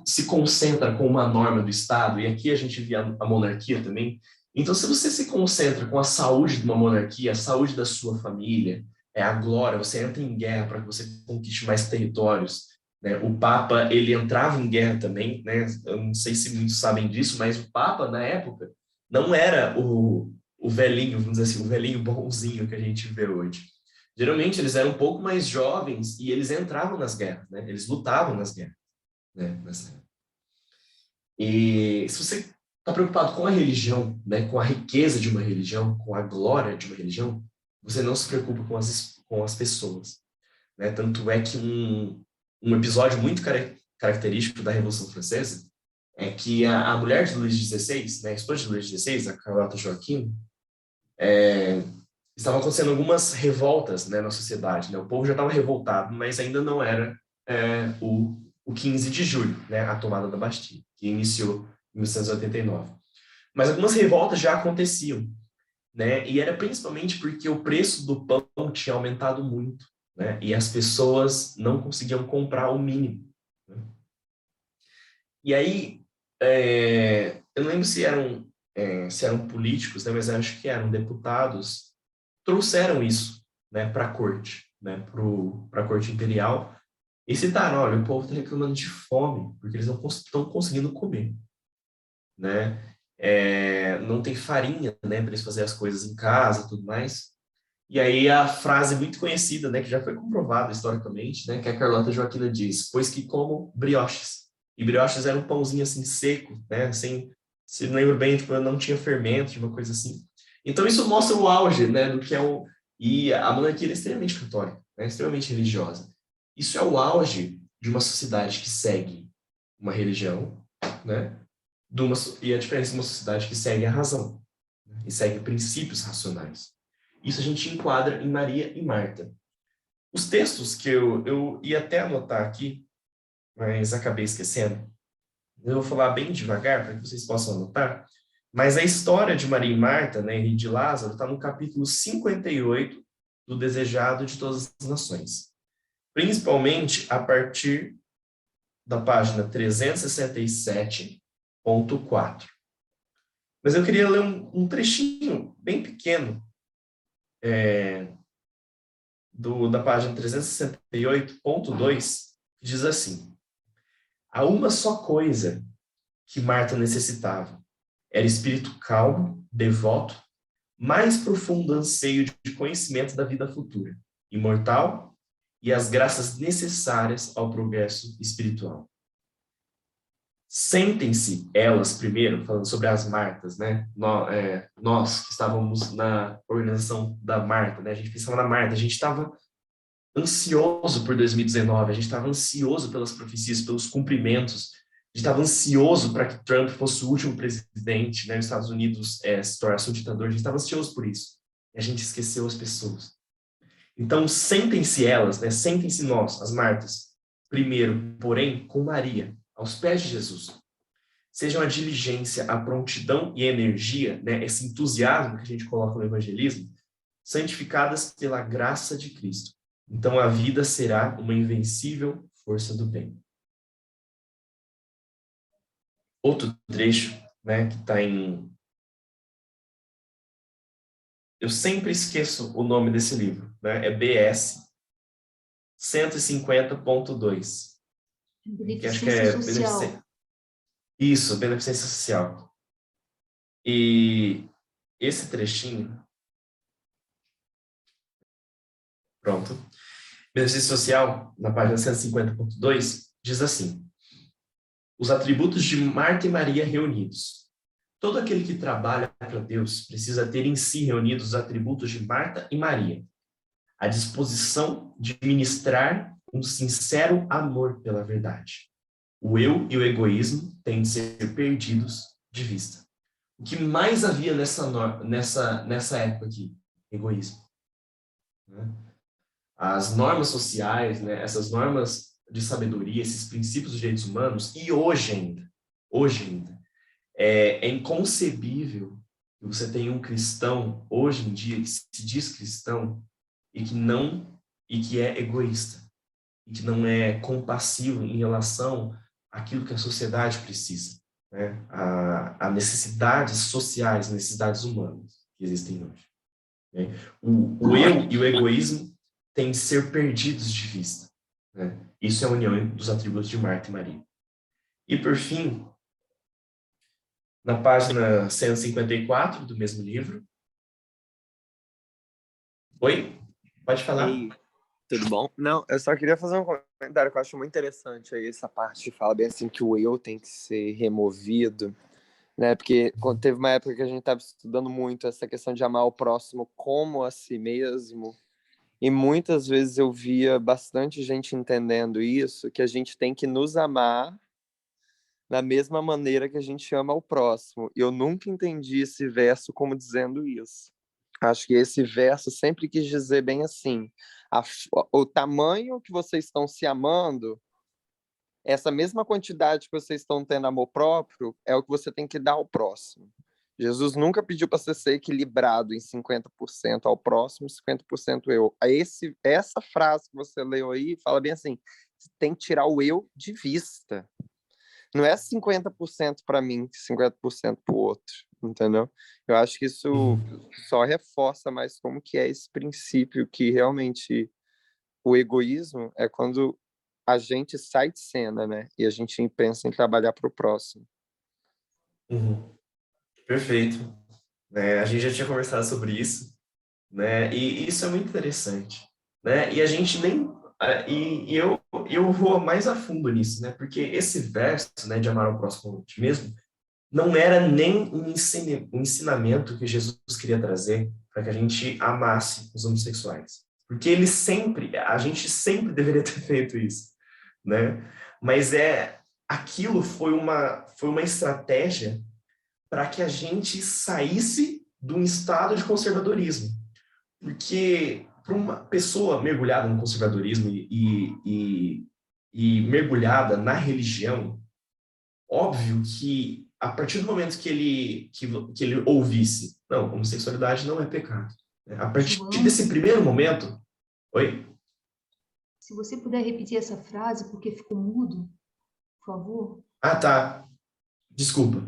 se concentra com uma norma do Estado, e aqui a gente vê a monarquia também, então se você se concentra com a saúde de uma monarquia, a saúde da sua família, a glória, você entra em guerra para que você conquiste mais territórios, né? O Papa, ele entrava em guerra também, né? Eu não sei se muitos sabem disso, mas o Papa, na época, não era o velhinho, vamos dizer assim, o velhinho bonzinho que a gente vê hoje. Geralmente eles eram um pouco mais jovens e eles entravam nas guerras, né? Eles lutavam nas guerras, né? E se você está preocupado com a religião, né? Com a riqueza de uma religião, com a glória de uma religião, você não se preocupa com as pessoas, né? Tanto é que um episódio muito característico da Revolução Francesa é que a mulher de Luís XVI, né? A esposa de Luís XVI, a Carlota Joaquim, estavam acontecendo algumas revoltas, né, na sociedade, né? O povo já estava revoltado, mas ainda não era o 15 de julho, né, a tomada da Bastilha, que iniciou em 1889. Mas algumas revoltas já aconteciam, né? E era principalmente porque o preço do pão tinha aumentado muito, né? E as pessoas não conseguiam comprar o mínimo. Né? E aí, eu não lembro se eram políticos, né? Mas acho que eram deputados, trouxeram isso, né, para a corte, né, para a corte imperial, e citaram, olha, o povo está reclamando de fome, porque eles não estão conseguindo comer, né, não tem farinha, né, para eles fazerem as coisas em casa, tudo mais. E aí a frase muito conhecida, né, que já foi comprovada historicamente, né, que a Carlota Joaquina diz, pois que como brioches. E brioches era um pãozinho assim seco, né, sem, se não lembro bem, tipo, não tinha fermento, uma coisa assim. Então isso mostra o auge, né, do que é o... E a monarquia é extremamente católica, né, extremamente religiosa. Isso é o auge de uma sociedade que segue uma religião, né, e a diferença de uma sociedade que segue a razão, né? E segue princípios racionais. Isso a gente enquadra em Maria e Marta. Os textos que eu ia até anotar aqui, mas acabei esquecendo. Eu vou falar bem devagar para que vocês possam anotar. Mas a história de Maria e Marta, né, e de Lázaro, está no capítulo 58 do Desejado de Todas as Nações. Principalmente a partir da página 367.4. Mas eu queria ler um trechinho bem pequeno da página 368.2, que diz assim: há uma só coisa que Marta necessitava. Era espírito calmo, devoto, mais profundo anseio de conhecimento da vida futura, imortal, e as graças necessárias ao progresso espiritual. Sentem-se elas primeiro, falando sobre as Martas, né? Nós que estávamos na organização da Marta, né? A gente pensava na Marta, a gente estava ansioso por 2019, a gente estava ansioso pelas profecias, pelos cumprimentos, a gente estava ansioso para que Trump fosse o último presidente, né? Os Estados Unidos se tornasse um ditador, a gente estava ansioso por isso. E a gente esqueceu as pessoas. Então, sentem-se elas, né? Sentem-se nós, as Martas, primeiro, porém, com Maria, aos pés de Jesus. Sejam a diligência, a prontidão e a energia, né? Esse entusiasmo que a gente coloca no evangelismo, santificadas pela graça de Cristo. Então, a vida será uma invencível força do bem. Outro trecho, né, que está em... Eu sempre esqueço o nome desse livro, né? É BS 150.2. Que acho que é beneficência. Isso, beneficência social. E esse trechinho... Pronto. Beneficência social, na página 150.2, diz assim: os atributos de Marta e Maria reunidos. Todo aquele que trabalha para Deus precisa ter em si reunidos os atributos de Marta e Maria. A disposição de ministrar um sincero amor pela verdade. O eu e o egoísmo têm de ser perdidos de vista. O que mais havia nessa época aqui? Egoísmo. As normas sociais, né, essas normas de sabedoria, esses princípios dos direitos humanos, e hoje ainda, é inconcebível que você tenha um cristão, hoje em dia, que se diz cristão, e que é egoísta, e que não é compassivo em relação àquilo que a sociedade precisa, né? A necessidades sociais, necessidades humanas que existem hoje. Né? O eu e o egoísmo têm de ser perdidos de vista. Né? Isso é a união dos atributos de Marta e Maria. E, por fim, na página 154 do mesmo livro... Oi? Pode falar. Ei, tudo bom? Não, eu só queria fazer um comentário que eu acho muito interessante aí, essa parte que fala bem assim que o eu tem que ser removido, né? Porque quando teve uma época que a gente estava estudando muito essa questão de amar o próximo como a si mesmo, e muitas vezes eu via bastante gente entendendo isso, que a gente tem que nos amar da mesma maneira que a gente ama o próximo. E eu nunca entendi esse verso como dizendo isso. Acho que esse verso sempre quis dizer bem assim, o tamanho que vocês estão se amando, essa mesma quantidade que vocês estão tendo amor próprio, é o que você tem que dar ao próximo. Jesus nunca pediu para você ser equilibrado em 50% ao próximo e 50% eu. Essa frase que você leu aí fala bem assim, você tem que tirar o eu de vista. Não é 50% para mim, 50% para o outro, entendeu? Eu acho que isso só reforça mais como que é esse princípio que realmente o egoísmo é quando a gente sai de cena, né? E a gente pensa em trabalhar para o próximo. Uhum. Perfeito. A gente já tinha conversado sobre isso, né? E isso é muito interessante, né? E a gente nem... E eu vou mais a fundo nisso, né? Porque esse verso, né, de amar ao próximo como a ti mesmo, não era nem um ensinamento que Jesus queria trazer para que a gente amasse os homossexuais. Porque a gente sempre deveria ter feito isso, né? Mas aquilo foi uma estratégia para que a gente saísse de um estado de conservadorismo. Porque para uma pessoa mergulhada no conservadorismo e mergulhada na religião, óbvio que a partir do momento que ele ouvisse, não, homossexualidade não é pecado. A partir João, desse primeiro momento... Oi? se você puder repetir essa frase, porque ficou mudo, por favor. Ah, tá. Desculpa. O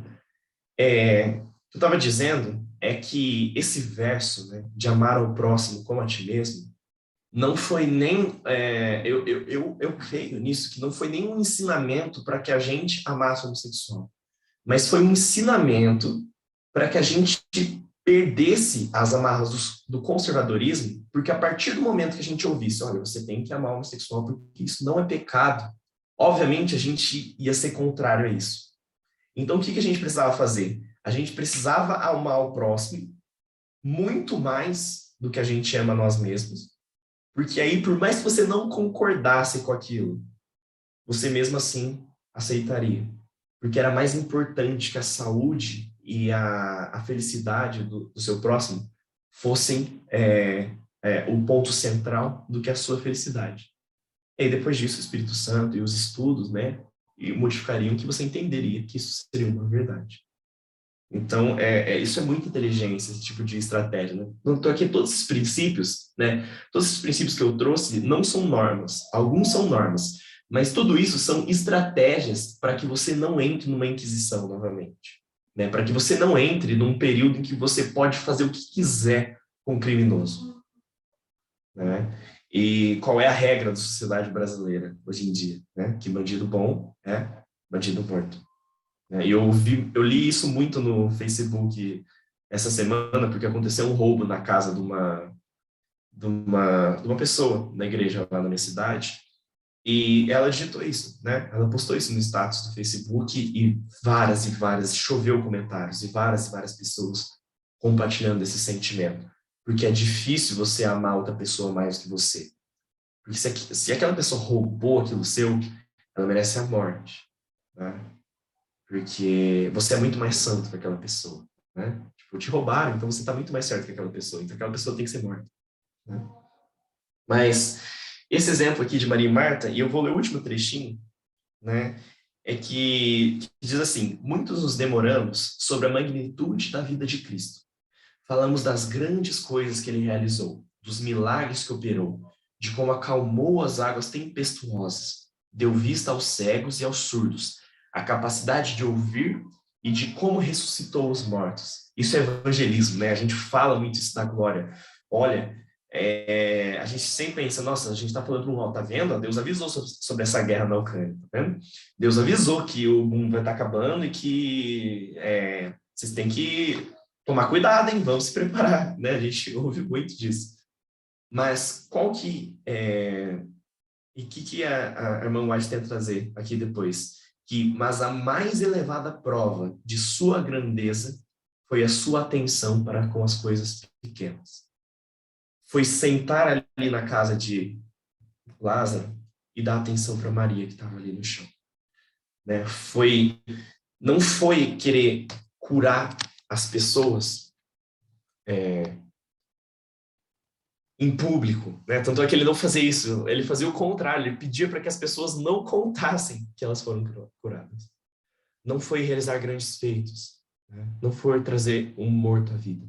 que eu estava dizendo é que esse verso, né, de amar ao próximo como a ti mesmo, não foi nem... eu creio nisso, que não foi nem um ensinamento para que a gente amasse o homossexual, mas foi um ensinamento para que a gente perdesse as amarras do conservadorismo, porque a partir do momento que a gente ouvisse, olha, você tem que amar o homossexual porque isso não é pecado, obviamente a gente ia ser contrário a isso. Então, o que a gente precisava fazer? A gente precisava amar o próximo muito mais do que a gente ama nós mesmos, porque aí, por mais que você não concordasse com aquilo, você mesmo assim aceitaria, porque era mais importante que a saúde e a felicidade do seu próximo fossem o ponto central do que a sua felicidade. E aí, depois disso, o Espírito Santo e os estudos, né, modificariam que você entenderia que isso seria uma verdade. Então, isso é muita inteligência, esse tipo de estratégia. Né? Então, aqui todos esses princípios, né, todos esses princípios que eu trouxe não são normas, alguns são normas, mas tudo isso são estratégias para que você não entre numa inquisição novamente, né? Para que você não entre num período em que você pode fazer o que quiser com o criminoso. Né? E qual é a regra da sociedade brasileira hoje em dia? Né? Que bandido bom é bandido morto. E eu li isso muito no Facebook essa semana, porque aconteceu um roubo na casa de uma pessoa na igreja lá na minha cidade, e ela digitou isso, né? Ela postou isso no status do Facebook e várias, choveu comentários e várias pessoas compartilhando esse sentimento, porque é difícil você amar outra pessoa mais do que você. Porque se aquela pessoa roubou aquilo seu, ela merece a morte, né? Porque você é muito mais santo que aquela pessoa, né? Tipo, te roubaram, então você está muito mais certo que aquela pessoa, então aquela pessoa tem que ser morta, né? Mas esse exemplo aqui de Maria e Marta, e eu vou ler o último trechinho, né? É que diz assim: muitos nos demoramos sobre a magnitude da vida de Cristo. Falamos das grandes coisas que ele realizou, dos milagres que operou, de como acalmou as águas tempestuosas, deu vista aos cegos e aos surdos, a capacidade de ouvir e de como ressuscitou os mortos. Isso é evangelismo, né? A gente fala muito isso da glória. Olha, a gente sempre pensa, nossa, a gente está falando para um mal, tá vendo? Deus avisou sobre essa guerra na Ucrânia, tá vendo? Deus avisou que o mundo vai estar acabando e que vocês têm que tomar cuidado, hein? Vamos se preparar, né? A gente ouve muito disso. Mas qual que e o que a irmã White tenta trazer aqui depois? Mas a mais elevada prova de sua grandeza foi a sua atenção para com as coisas pequenas. Foi sentar ali na casa de Lázaro e dar atenção para Maria, que estava ali no chão. Né? Não foi querer curar as pessoas em público, né? Tanto é que ele não fazia isso, ele fazia o contrário, ele pedia para que as pessoas não contassem que elas foram curadas. Não foi realizar grandes feitos, né? Não foi trazer um morto à vida,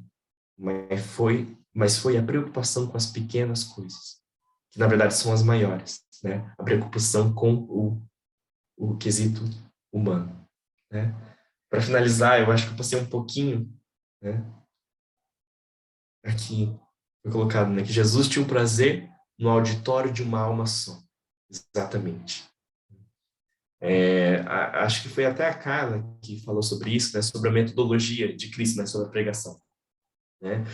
mas foi a preocupação com as pequenas coisas, que na verdade são as maiores, né? A preocupação com o quesito humano, né? Para finalizar, eu acho que eu passei um pouquinho, né? Aqui foi colocado, né, que Jesus tinha um prazer no auditório de uma alma só. Exatamente. Acho que foi até a Carla que falou sobre isso, né, sobre a metodologia de Cristo, né, sobre a pregação. Né?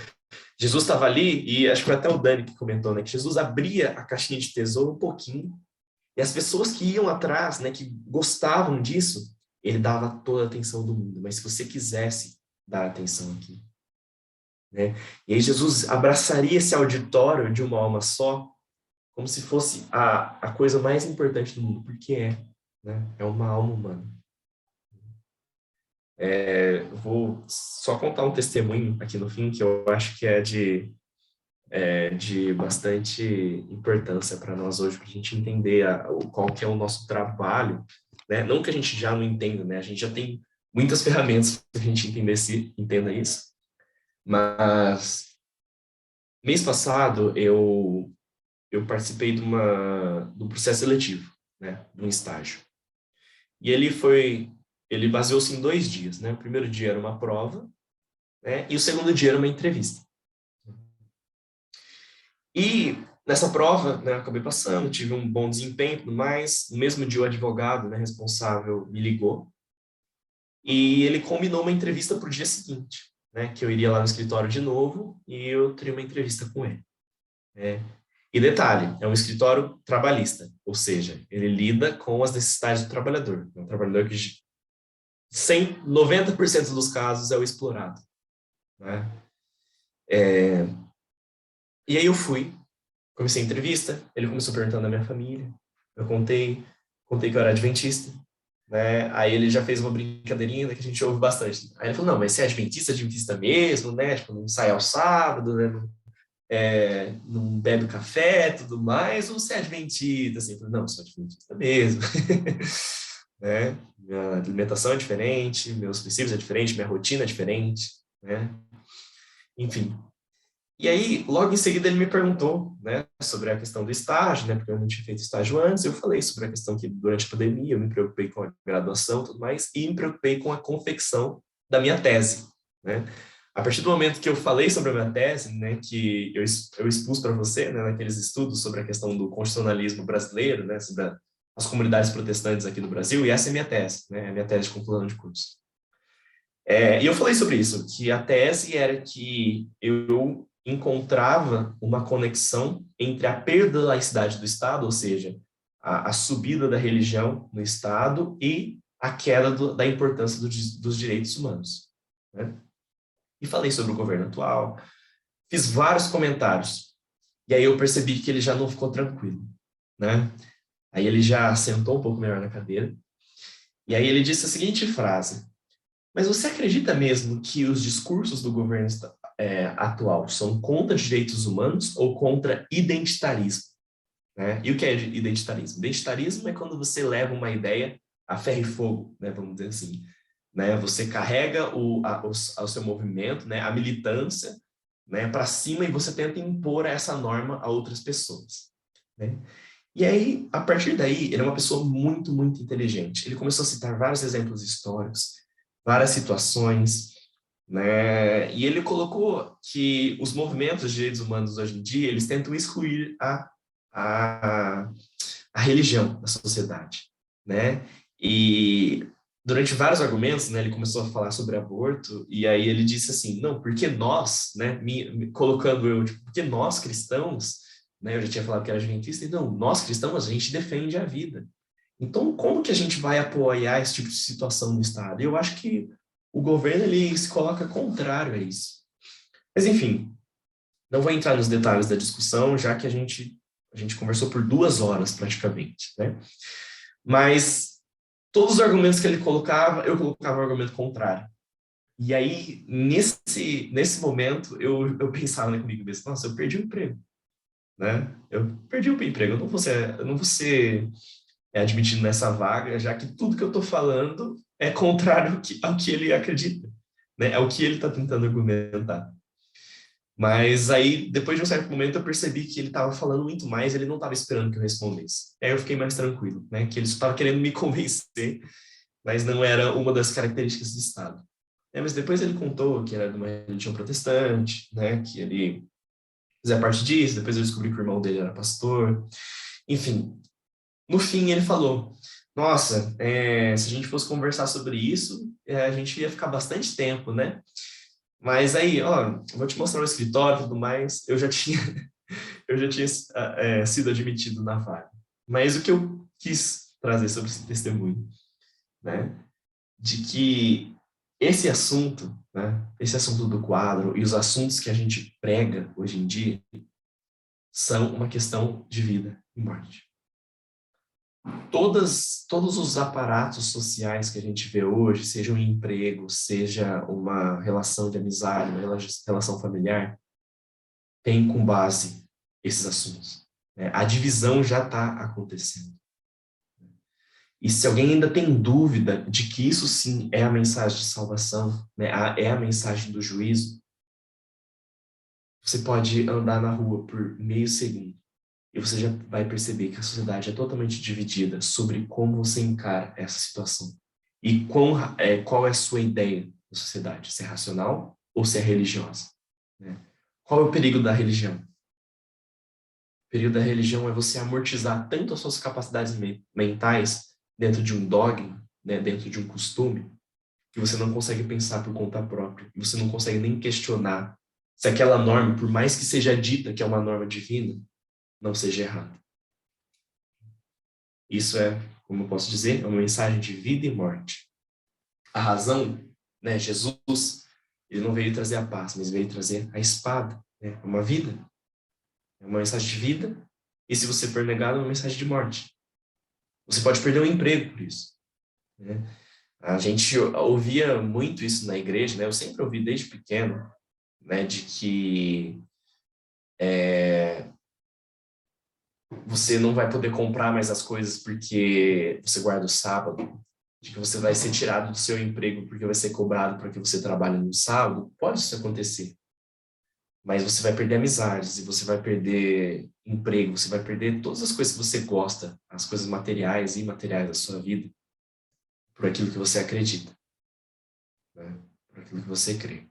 Jesus estava ali, e acho que foi até o Dani que comentou, né, que Jesus abria a caixinha de tesouro um pouquinho, e as pessoas que iam atrás, né, que gostavam disso, ele dava toda a atenção do mundo. Mas se você quisesse dar atenção aqui, né? E aí Jesus abraçaria esse auditório de uma alma só, como se fosse a coisa mais importante do mundo, porque né? É uma alma humana. Eu vou só contar um testemunho aqui no fim, que eu acho que é de bastante importância para nós hoje, para a gente entender qual que é o nosso trabalho, né? Não que a gente já não entenda, né? A gente já tem muitas ferramentas para a gente entenda isso, mas mês passado eu participei de um processo seletivo, né? De um estágio. E ele baseou-se em 2 dias, né? O primeiro dia era uma prova, né? E o segundo dia era uma entrevista. E nessa prova, né, eu acabei passando, tive um bom desempenho e tudo mais. No mesmo dia, o advogado, né, responsável me ligou e ele combinou uma entrevista para o dia seguinte, né, que eu iria lá no escritório de novo e eu teria uma entrevista com ele. Né. E detalhe, é um escritório trabalhista, ou seja, ele lida com as necessidades do trabalhador. É um trabalhador que 90% dos casos é o explorado. Né. E aí eu fui, comecei a entrevista, ele começou perguntando da minha família, eu contei que eu era adventista, né? Aí ele já fez uma brincadeirinha que a gente ouve bastante. Aí ele falou, não, mas você é adventista mesmo, né? Tipo, não sai ao sábado, né? Não bebe café, tudo mais, ou você é adventista? Assim, eu falei, não, eu sou adventista mesmo. Né? Minha alimentação é diferente, meus princípios é diferente, minha rotina é diferente, né? Enfim, e aí, logo em seguida, ele me perguntou, né, sobre a questão do estágio, né, porque eu não tinha feito estágio antes. Eu falei sobre a questão que, durante a pandemia, eu me preocupei com a graduação e tudo mais, e me preocupei com a confecção da minha tese, né. A partir do momento que eu falei sobre a minha tese, né, que eu expus para você, né, naqueles estudos sobre a questão do constitucionalismo brasileiro, né, sobre as comunidades protestantes aqui no Brasil, e essa é a minha tese, né, a minha tese de conclusão de curso. E eu falei sobre isso, que a tese era que eu encontrava uma conexão entre a perda da laicidade do Estado, ou seja, a subida da religião no Estado e a queda da importância dos direitos humanos. Né? E falei sobre o governo atual, fiz vários comentários, e aí eu percebi que ele já não ficou tranquilo. Né? Aí ele já sentou um pouco melhor na cadeira, e aí ele disse a seguinte frase: mas você acredita mesmo que os discursos do governo atual são contra direitos humanos ou contra identitarismo? Né? E o que é identitarismo? Identitarismo é quando você leva uma ideia a ferro e fogo, né, vamos dizer assim. Né? Você carrega o seu movimento, né, a militância, né, para cima, e você tenta impor essa norma a outras pessoas. Né? E aí, a partir daí, ele é uma pessoa muito, muito inteligente. Ele começou a citar vários exemplos históricos, várias situações, né? E ele colocou que os movimentos de direitos humanos hoje em dia, eles tentam excluir a, a religião da sociedade, né? E durante vários argumentos, né, ele começou a falar sobre aborto, e aí ele disse assim, não, porque nós, né, colocando eu, tipo, porque nós cristãos, né, eu já tinha falado que era adventista, e não, nós cristãos, a gente defende a vida. Então, como que a gente vai apoiar esse tipo de situação no Estado? Eu acho que o governo, ele se coloca contrário a isso. Mas, enfim, não vou entrar nos detalhes da discussão, já que a gente conversou por 2 horas, praticamente, né? Mas todos os argumentos que ele colocava, eu colocava o argumento contrário. E aí, nesse momento, eu pensava, né, comigo mesmo, nossa, eu perdi o emprego, né? Eu perdi o emprego, eu não vou ser admitido nessa vaga, já que tudo que eu estou falando é contrário ao que ele acredita, né? É o que ele está tentando argumentar. Mas aí, depois de um certo momento, eu percebi que ele estava falando muito mais, ele não estava esperando que eu respondesse. Aí eu fiquei mais tranquilo, né? Que ele só estava querendo me convencer, mas não era uma das características do Estado. Mas depois ele contou que era de uma religião protestante, né? Que ele fazia parte disso, depois eu descobri que o irmão dele era pastor. Enfim, no fim ele falou, nossa, se a gente fosse conversar sobre isso, a gente ia ficar bastante tempo, né? Mas aí, ó, vou te mostrar o escritório e tudo mais, eu já tinha sido admitido na vaga. Mas o que eu quis trazer sobre esse testemunho, né? De que esse assunto, né? Esse assunto do quadro e os assuntos que a gente prega hoje em dia são uma questão de vida e morte. todos os aparatos sociais que a gente vê hoje, seja um emprego, seja uma relação de amizade, uma relação familiar, tem com base esses assuntos, né? A divisão já está acontecendo. E se alguém ainda tem dúvida de que isso sim é a mensagem de salvação, né, é a mensagem do juízo, você pode andar na rua por meio segundo e você já vai perceber que a sociedade é totalmente dividida sobre como você encara essa situação. E qual é a sua ideia da sociedade, se é racional ou se é religiosa, né? Qual é o perigo da religião? O perigo da religião é você amortizar tanto as suas capacidades mentais dentro de um dogma, né, dentro de um costume, que você não consegue pensar por conta própria, e você não consegue nem questionar se aquela norma, por mais que seja dita que é uma norma divina, não seja errada. Isso é, como eu posso dizer, é uma mensagem de vida e morte. A razão, né, Jesus, ele não veio trazer a paz, mas veio trazer a espada, né, uma vida. É uma mensagem de vida, e se você for negado, é uma mensagem de morte. Você pode perder o emprego por isso, né? A gente ouvia muito isso na igreja, né? Eu sempre ouvi desde pequeno, né, de que você não vai poder comprar mais as coisas porque você guarda o sábado, de que você vai ser tirado do seu emprego porque vai ser cobrado para que você trabalhe no sábado. Pode isso acontecer, mas você vai perder amizades e você vai perder emprego, você vai perder todas as coisas que você gosta, as coisas materiais e imateriais da sua vida, por aquilo que você acredita, né? Por aquilo que você crê.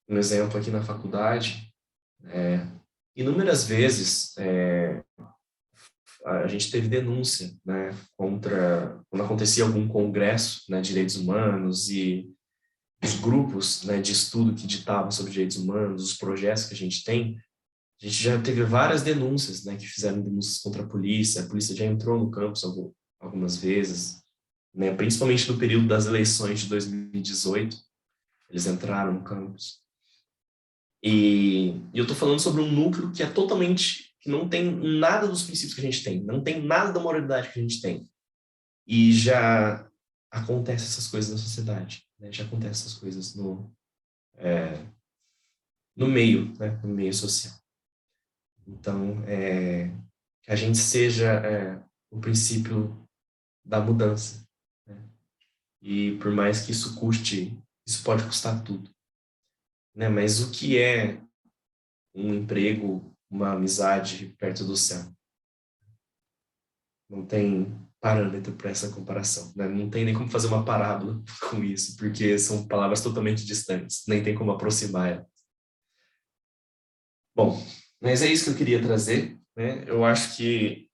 Um exemplo aqui na faculdade, inúmeras vezes a gente teve denúncia, né, contra quando acontecia algum congresso, né, de direitos humanos e os grupos, né, de estudo que ditavam sobre direitos humanos, os projetos que a gente tem, a gente já teve várias denúncias, né, que fizeram denúncias contra a polícia já entrou no campus algumas vezes, né, principalmente no período das eleições de 2018, eles entraram no campus. E eu estou falando sobre um núcleo que é totalmente, que não tem nada dos princípios que a gente tem, não tem nada da moralidade que a gente tem. E já acontece essas coisas na sociedade, né? Já acontece essas coisas no meio, né? No meio social. Então, que a gente seja o princípio da mudança, né? E por mais que isso custe, isso pode custar tudo, né? Mas o que é um emprego, uma amizade perto do céu? Não tem parâmetro para essa comparação, né? Não tem nem como fazer uma parábola com isso, porque são palavras totalmente distantes, nem tem como aproximar ela. Bom, mas é isso que eu queria trazer, né? Eu acho que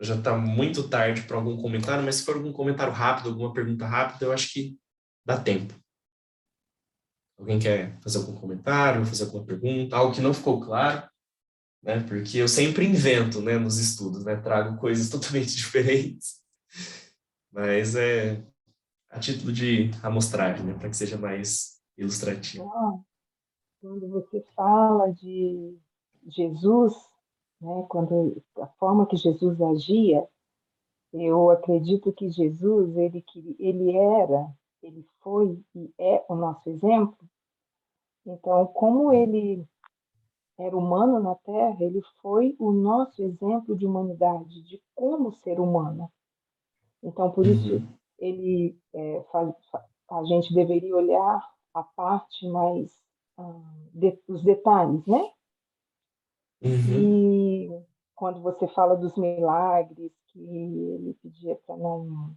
já está muito tarde para algum comentário, mas se for algum comentário rápido, alguma pergunta rápida, eu acho que dá tempo. Alguém quer fazer algum comentário, fazer alguma pergunta, algo que não ficou claro, né? Porque eu sempre invento, né, nos estudos, né? Trago coisas totalmente diferentes, mas a título de amostragem, né, para que seja mais ilustrativo. Quando você fala de Jesus, né, quando a forma que Jesus agia, eu acredito que Jesus, ele foi e é o nosso exemplo. Então, como ele era humano na Terra, ele foi o nosso exemplo de humanidade, de como ser humano. Então, por isso, Uhum. ele a gente deveria olhar a parte mais os detalhes, né? Uhum. E quando você fala dos milagres, que ele pedia para não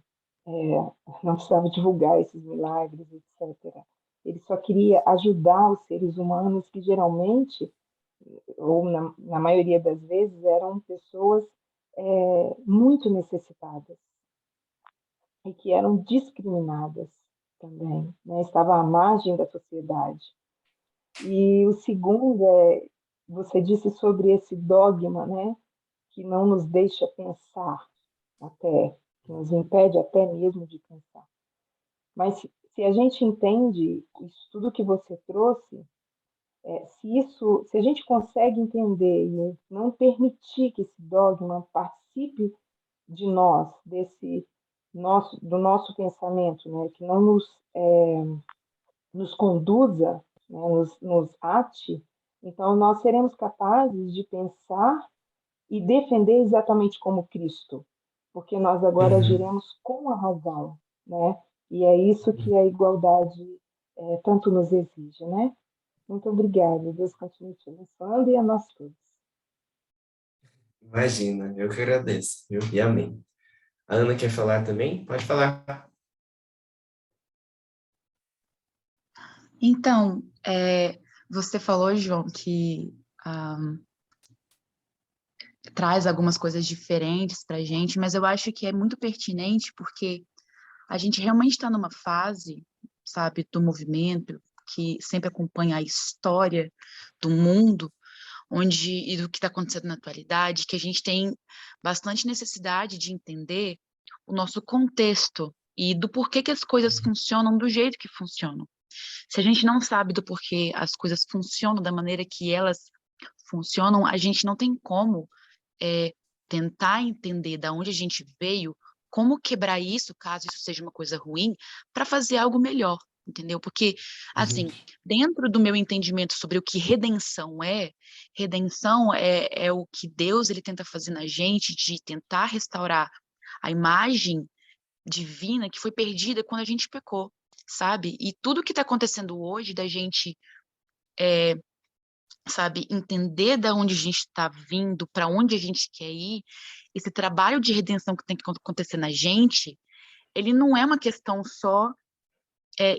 precisava divulgar esses milagres, etc. Ele só queria ajudar os seres humanos que geralmente, ou na maioria das vezes, eram pessoas muito necessitadas e que eram discriminadas também, né? Estavam à margem da sociedade. E o segundo você disse sobre esse dogma, né? Que não nos deixa pensar até, que nos impede até mesmo de pensar. Mas se a gente entende isso tudo que você trouxe, se a gente consegue entender e não permitir que esse dogma participe de nós, do nosso pensamento, né, que não nos conduza, né, nos ate, então nós seremos capazes de pensar e defender exatamente como Cristo, porque nós agora Uhum. agiremos com a razão, né? E é isso que a igualdade tanto nos exige, né? Muito obrigada. Deus continue te abençoando e a nós todos. Imagina, eu que agradeço, viu? E amém. A Ana quer falar também? Pode falar. Então, você falou, João, que traz algumas coisas diferentes para a gente, mas eu acho que é muito pertinente porque a gente realmente está numa fase, sabe, do movimento que sempre acompanha a história do mundo, e do que está acontecendo na atualidade, que a gente tem bastante necessidade de entender o nosso contexto e do porquê que as coisas funcionam do jeito que funcionam. Se a gente não sabe do porquê as coisas funcionam da maneira que elas funcionam, a gente não tem como tentar entender da onde a gente veio, como quebrar isso, caso isso seja uma coisa ruim, para fazer algo melhor, entendeu? Porque, Uhum. assim, dentro do meu entendimento sobre o que redenção é o que Deus ele tenta fazer na gente, de tentar restaurar a imagem divina que foi perdida quando a gente pecou, sabe? E tudo que está acontecendo hoje, da gente sabe, entender da onde a gente está vindo, para onde a gente quer ir, esse trabalho de redenção que tem que acontecer na gente, ele não é uma questão só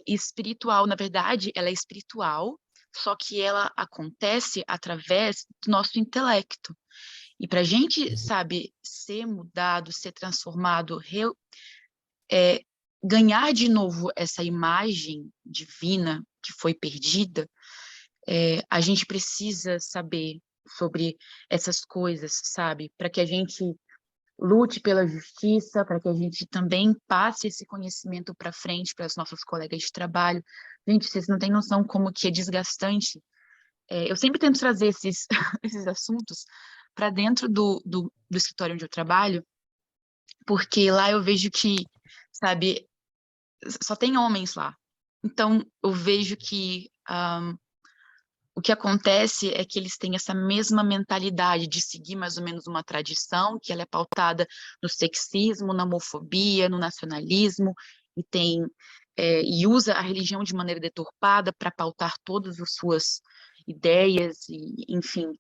espiritual, na verdade, ela é espiritual, só que ela acontece através do nosso intelecto. E para a gente, sabe, ser mudado, ser transformado, ganhar de novo essa imagem divina que foi perdida, a gente precisa saber sobre essas coisas, sabe? Para que a gente lute pela justiça, para que a gente também passe esse conhecimento para frente para os nossos colegas de trabalho. Gente, vocês não têm noção como que é desgastante. Eu sempre tento trazer esses, esses assuntos para dentro do escritório onde eu trabalho, porque lá eu vejo que, sabe, só tem homens lá. Então, eu vejo que o que acontece é que eles têm essa mesma mentalidade de seguir mais ou menos uma tradição, que ela é pautada no sexismo, na homofobia, no nacionalismo, e usa a religião de maneira deturpada para pautar todas as suas ideias e, enfim,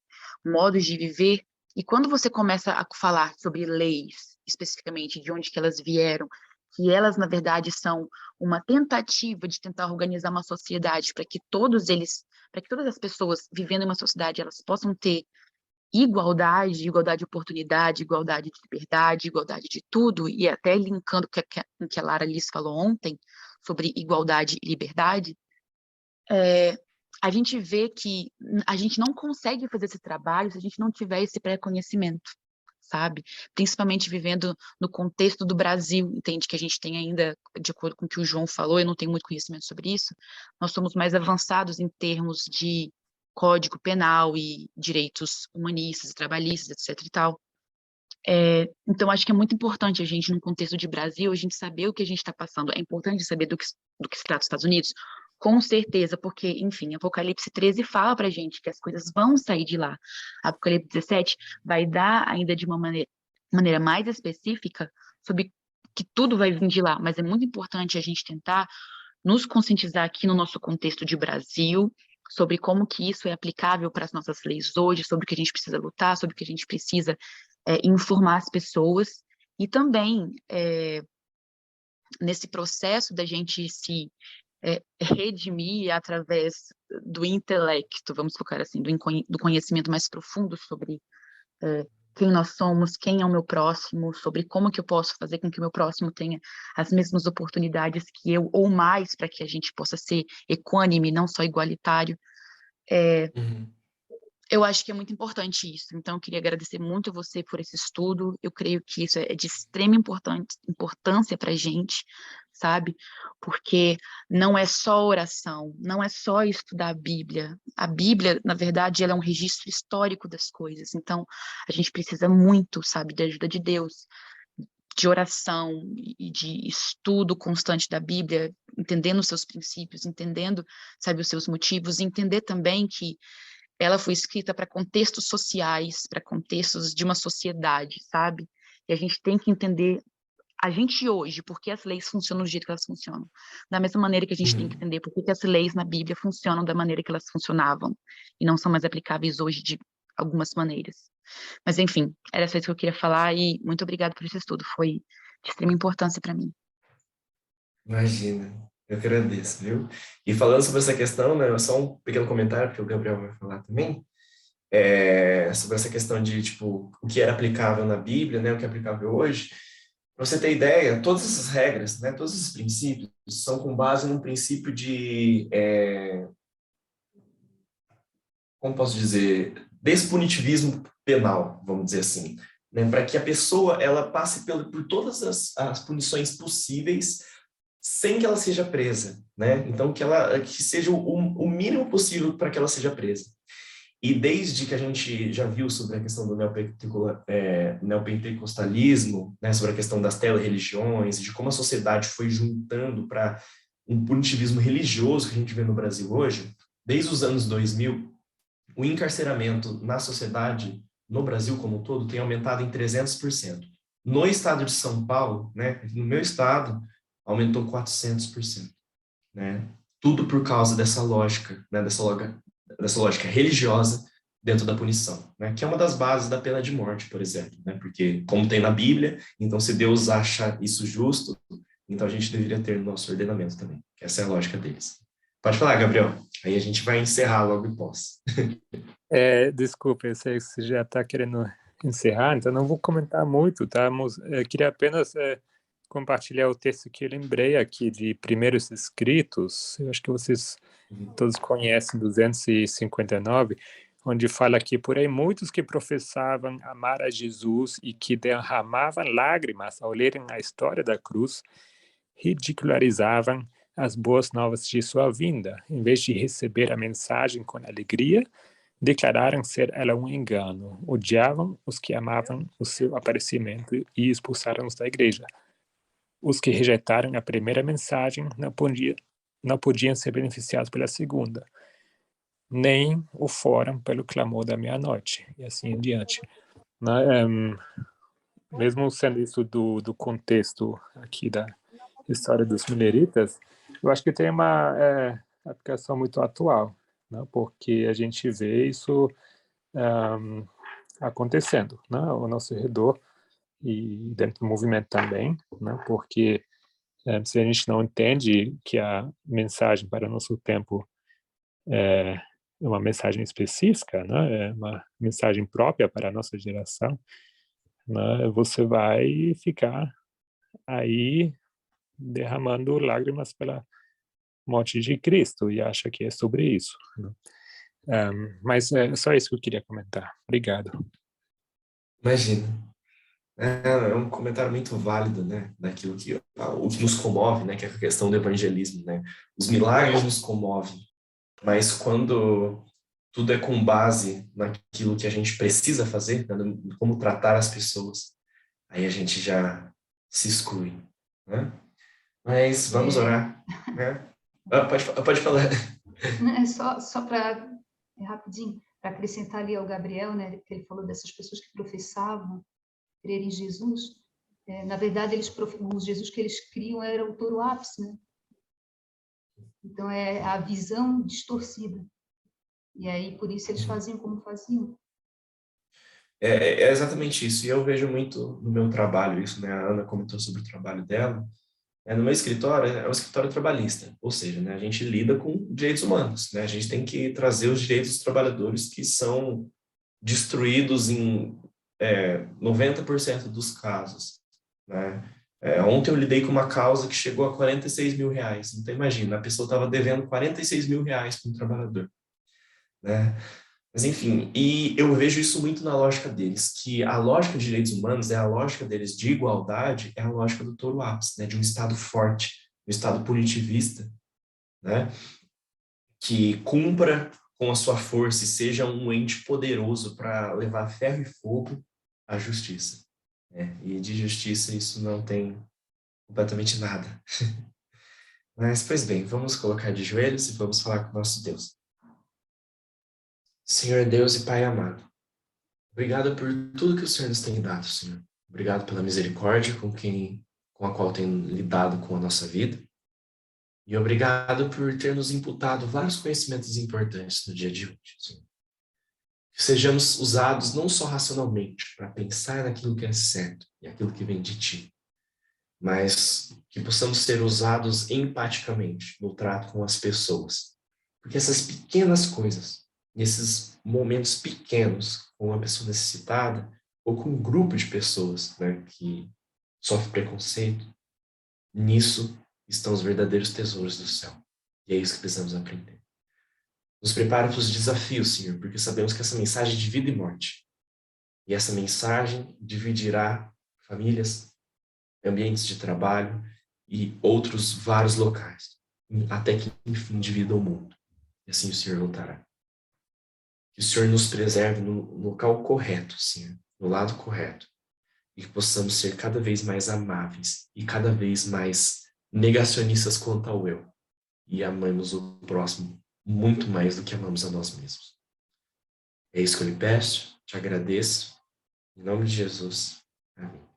modos de viver. E quando você começa a falar sobre leis, especificamente de onde que elas vieram, que elas, na verdade, são uma tentativa de tentar organizar uma sociedade para que todas as pessoas vivendo em uma sociedade elas possam ter igualdade de oportunidade, igualdade de liberdade, igualdade de tudo, e até linkando com o que a Lara Liz falou ontem sobre igualdade e liberdade, a gente vê que a gente não consegue fazer esse trabalho se a gente não tiver esse pré-conhecimento, sabe? Principalmente vivendo no contexto do Brasil, entende? Que a gente tem ainda, de acordo com o que o João falou, eu não tenho muito conhecimento sobre isso, nós somos mais avançados em termos de código penal e direitos humanistas, trabalhistas, etc e tal. Então, acho que é muito importante a gente, num contexto de Brasil, a gente saber o que a gente está passando. É importante saber do que se trata os Estados Unidos? Com certeza, porque, enfim, Apocalipse 13 fala pra gente que as coisas vão sair de lá. Apocalipse 17 vai dar ainda de uma maneira mais específica sobre que tudo vai vir de lá, mas é muito importante a gente tentar nos conscientizar aqui no nosso contexto de Brasil, sobre como que isso é aplicável para as nossas leis hoje, sobre o que a gente precisa lutar, sobre o que a gente precisa informar as pessoas, e também nesse processo da gente se redimir através do intelecto, vamos colocar assim, do conhecimento mais profundo sobre quem nós somos, quem é o meu próximo, sobre como que eu posso fazer com que o meu próximo tenha as mesmas oportunidades que eu, ou mais, para que a gente possa ser equânime, não só igualitário. Uhum. Eu acho que é muito importante isso. Então, eu queria agradecer muito a você por esse estudo. Eu creio que isso é de extrema importância para a gente, sabe? Porque não é só oração, não é só estudar a Bíblia. A Bíblia, na verdade, ela é um registro histórico das coisas. Então, a gente precisa muito, sabe, da ajuda de Deus, de oração e de estudo constante da Bíblia, entendendo os seus princípios, entendendo, sabe, os seus motivos, e entender também que ela foi escrita para contextos sociais, para contextos de uma sociedade, sabe? E a gente tem que entender, a gente hoje, por que as leis funcionam do jeito que elas funcionam. Da mesma maneira que a gente tem que entender por que as leis na Bíblia funcionam da maneira que elas funcionavam, e não são mais aplicáveis hoje de algumas maneiras. Mas, enfim, era só isso que eu queria falar, e muito obrigada por esse estudo, foi de extrema importância para mim. Imagina, eu que agradeço, viu? E falando sobre essa questão, né, só um pequeno comentário, porque o Gabriel vai falar também, sobre essa questão de, tipo, o que era aplicável na Bíblia, né, o que é aplicável hoje. Para você ter ideia, todas essas regras, né, todos esses princípios são com base num princípio de, como posso dizer, despunitivismo penal, vamos dizer assim, né, para que a pessoa ela passe por todas as punições possíveis sem que ela seja presa, né? Então que seja o mínimo possível para que ela seja presa. E desde que a gente já viu sobre a questão do neopentecostalismo, né, sobre a questão das teloreligiões, de como a sociedade foi juntando para um punitivismo religioso que a gente vê no Brasil hoje, desde os anos 2000, o encarceramento na sociedade, no Brasil como um todo, tem aumentado em 300%. No estado de São Paulo, né, no meu estado, aumentou 400%. Né? Tudo por causa dessa lógica, né, dessa lógica religiosa dentro da punição, né? Que é uma das bases da pena de morte, por exemplo, né? Porque, como tem na Bíblia, então se Deus acha isso justo, então a gente deveria ter no nosso ordenamento também. Essa é a lógica deles. Pode falar, Gabriel. Aí a gente vai encerrar logo e pós. Desculpa, eu sei que você já está querendo encerrar, então não vou comentar muito, tá? Eu queria apenas compartilhar o texto que eu lembrei aqui de Primeiros Escritos. Eu acho que vocês todos conhecem, 259, onde fala que por aí muitos que professavam amar a Jesus e que derramavam lágrimas ao lerem a história da cruz, ridicularizavam as boas novas de sua vinda. Em vez de receber a mensagem com alegria, declararam ser ela um engano, odiavam os que amavam o seu aparecimento e expulsaram-os da igreja. Os que rejeitaram a primeira mensagem não podiam ser beneficiados pela segunda, nem o foram pelo clamor da meia-noite, e assim em diante. Mesmo sendo isso do contexto aqui da história dos mileritas, eu acho que tem uma aplicação muito atual, né? Porque a gente vê isso acontecendo, né, ao nosso redor e dentro do movimento também, né? Porque se a gente não entende que a mensagem para o nosso tempo é uma mensagem específica, né? É uma mensagem própria para a nossa geração, né? Você vai ficar aí derramando lágrimas pela morte de Cristo e acha que é sobre isso, né? Mas é só isso que eu queria comentar. Obrigado. Imagina. É um comentário muito válido, né, daquilo que o que nos comove, né, que é a questão do evangelismo, né? Os milagres nos comovem, mas quando tudo é com base naquilo que a gente precisa fazer, né, como tratar as pessoas, aí a gente já se exclui, né? Mas vamos orar, né? Pode falar. Só para, rapidinho, para acrescentar ali ao Gabriel, né, que ele falou dessas pessoas que professavam crer em Jesus, na verdade, o Jesus que eles criam era o touro ápice, né? Então, é a visão distorcida. E aí, por isso, eles faziam como faziam. É exatamente isso, e eu vejo muito no meu trabalho isso, né? A Ana comentou sobre o trabalho dela. No meu escritório, é um escritório trabalhista, ou seja, né, a gente lida com direitos humanos, né? A gente tem que trazer os direitos dos trabalhadores que são destruídos em 90% dos casos, né? Ontem eu lidei com uma causa que chegou a R$46 mil, então imagina, a pessoa estava devendo R$46 mil para um trabalhador, né? Mas enfim, e eu vejo isso muito na lógica deles, que a lógica de direitos humanos a lógica deles de igualdade, é a lógica do touro ápice, né, de um Estado forte, um Estado punitivista, né? Que cumpra com a sua força e seja um ente poderoso para levar ferro e fogo à justiça. Né? E de justiça isso não tem completamente nada. Mas, pois bem, vamos colocar de joelhos e vamos falar com o nosso Deus. Senhor Deus e Pai amado, obrigado por tudo que o Senhor nos tem dado, Senhor. Obrigado pela misericórdia com a qual tem lidado com a nossa vida. E obrigado por ter nos imputado vários conhecimentos importantes no dia de hoje, Senhor. Que sejamos usados não só racionalmente para pensar naquilo que é certo e aquilo que vem de Ti, mas que possamos ser usados empaticamente no trato com as pessoas. Porque essas pequenas coisas, nesses momentos pequenos, com uma pessoa necessitada, ou com um grupo de pessoas, né, que sofre preconceito, nisso estão os verdadeiros tesouros do céu. E é isso que precisamos aprender. Nos prepara para os desafios, Senhor, porque sabemos que essa mensagem é de vida e morte. E essa mensagem dividirá famílias, ambientes de trabalho e outros vários locais, até que, enfim, divida o mundo. E assim o Senhor voltará. Que o Senhor nos preserve no local correto, Senhor, no lado correto. E que possamos ser cada vez mais amáveis e cada vez mais negacionistas quanto ao eu. E amamos o próximo muito mais do que amamos a nós mesmos. É isso que eu lhe peço, te agradeço. Em nome de Jesus. Amém.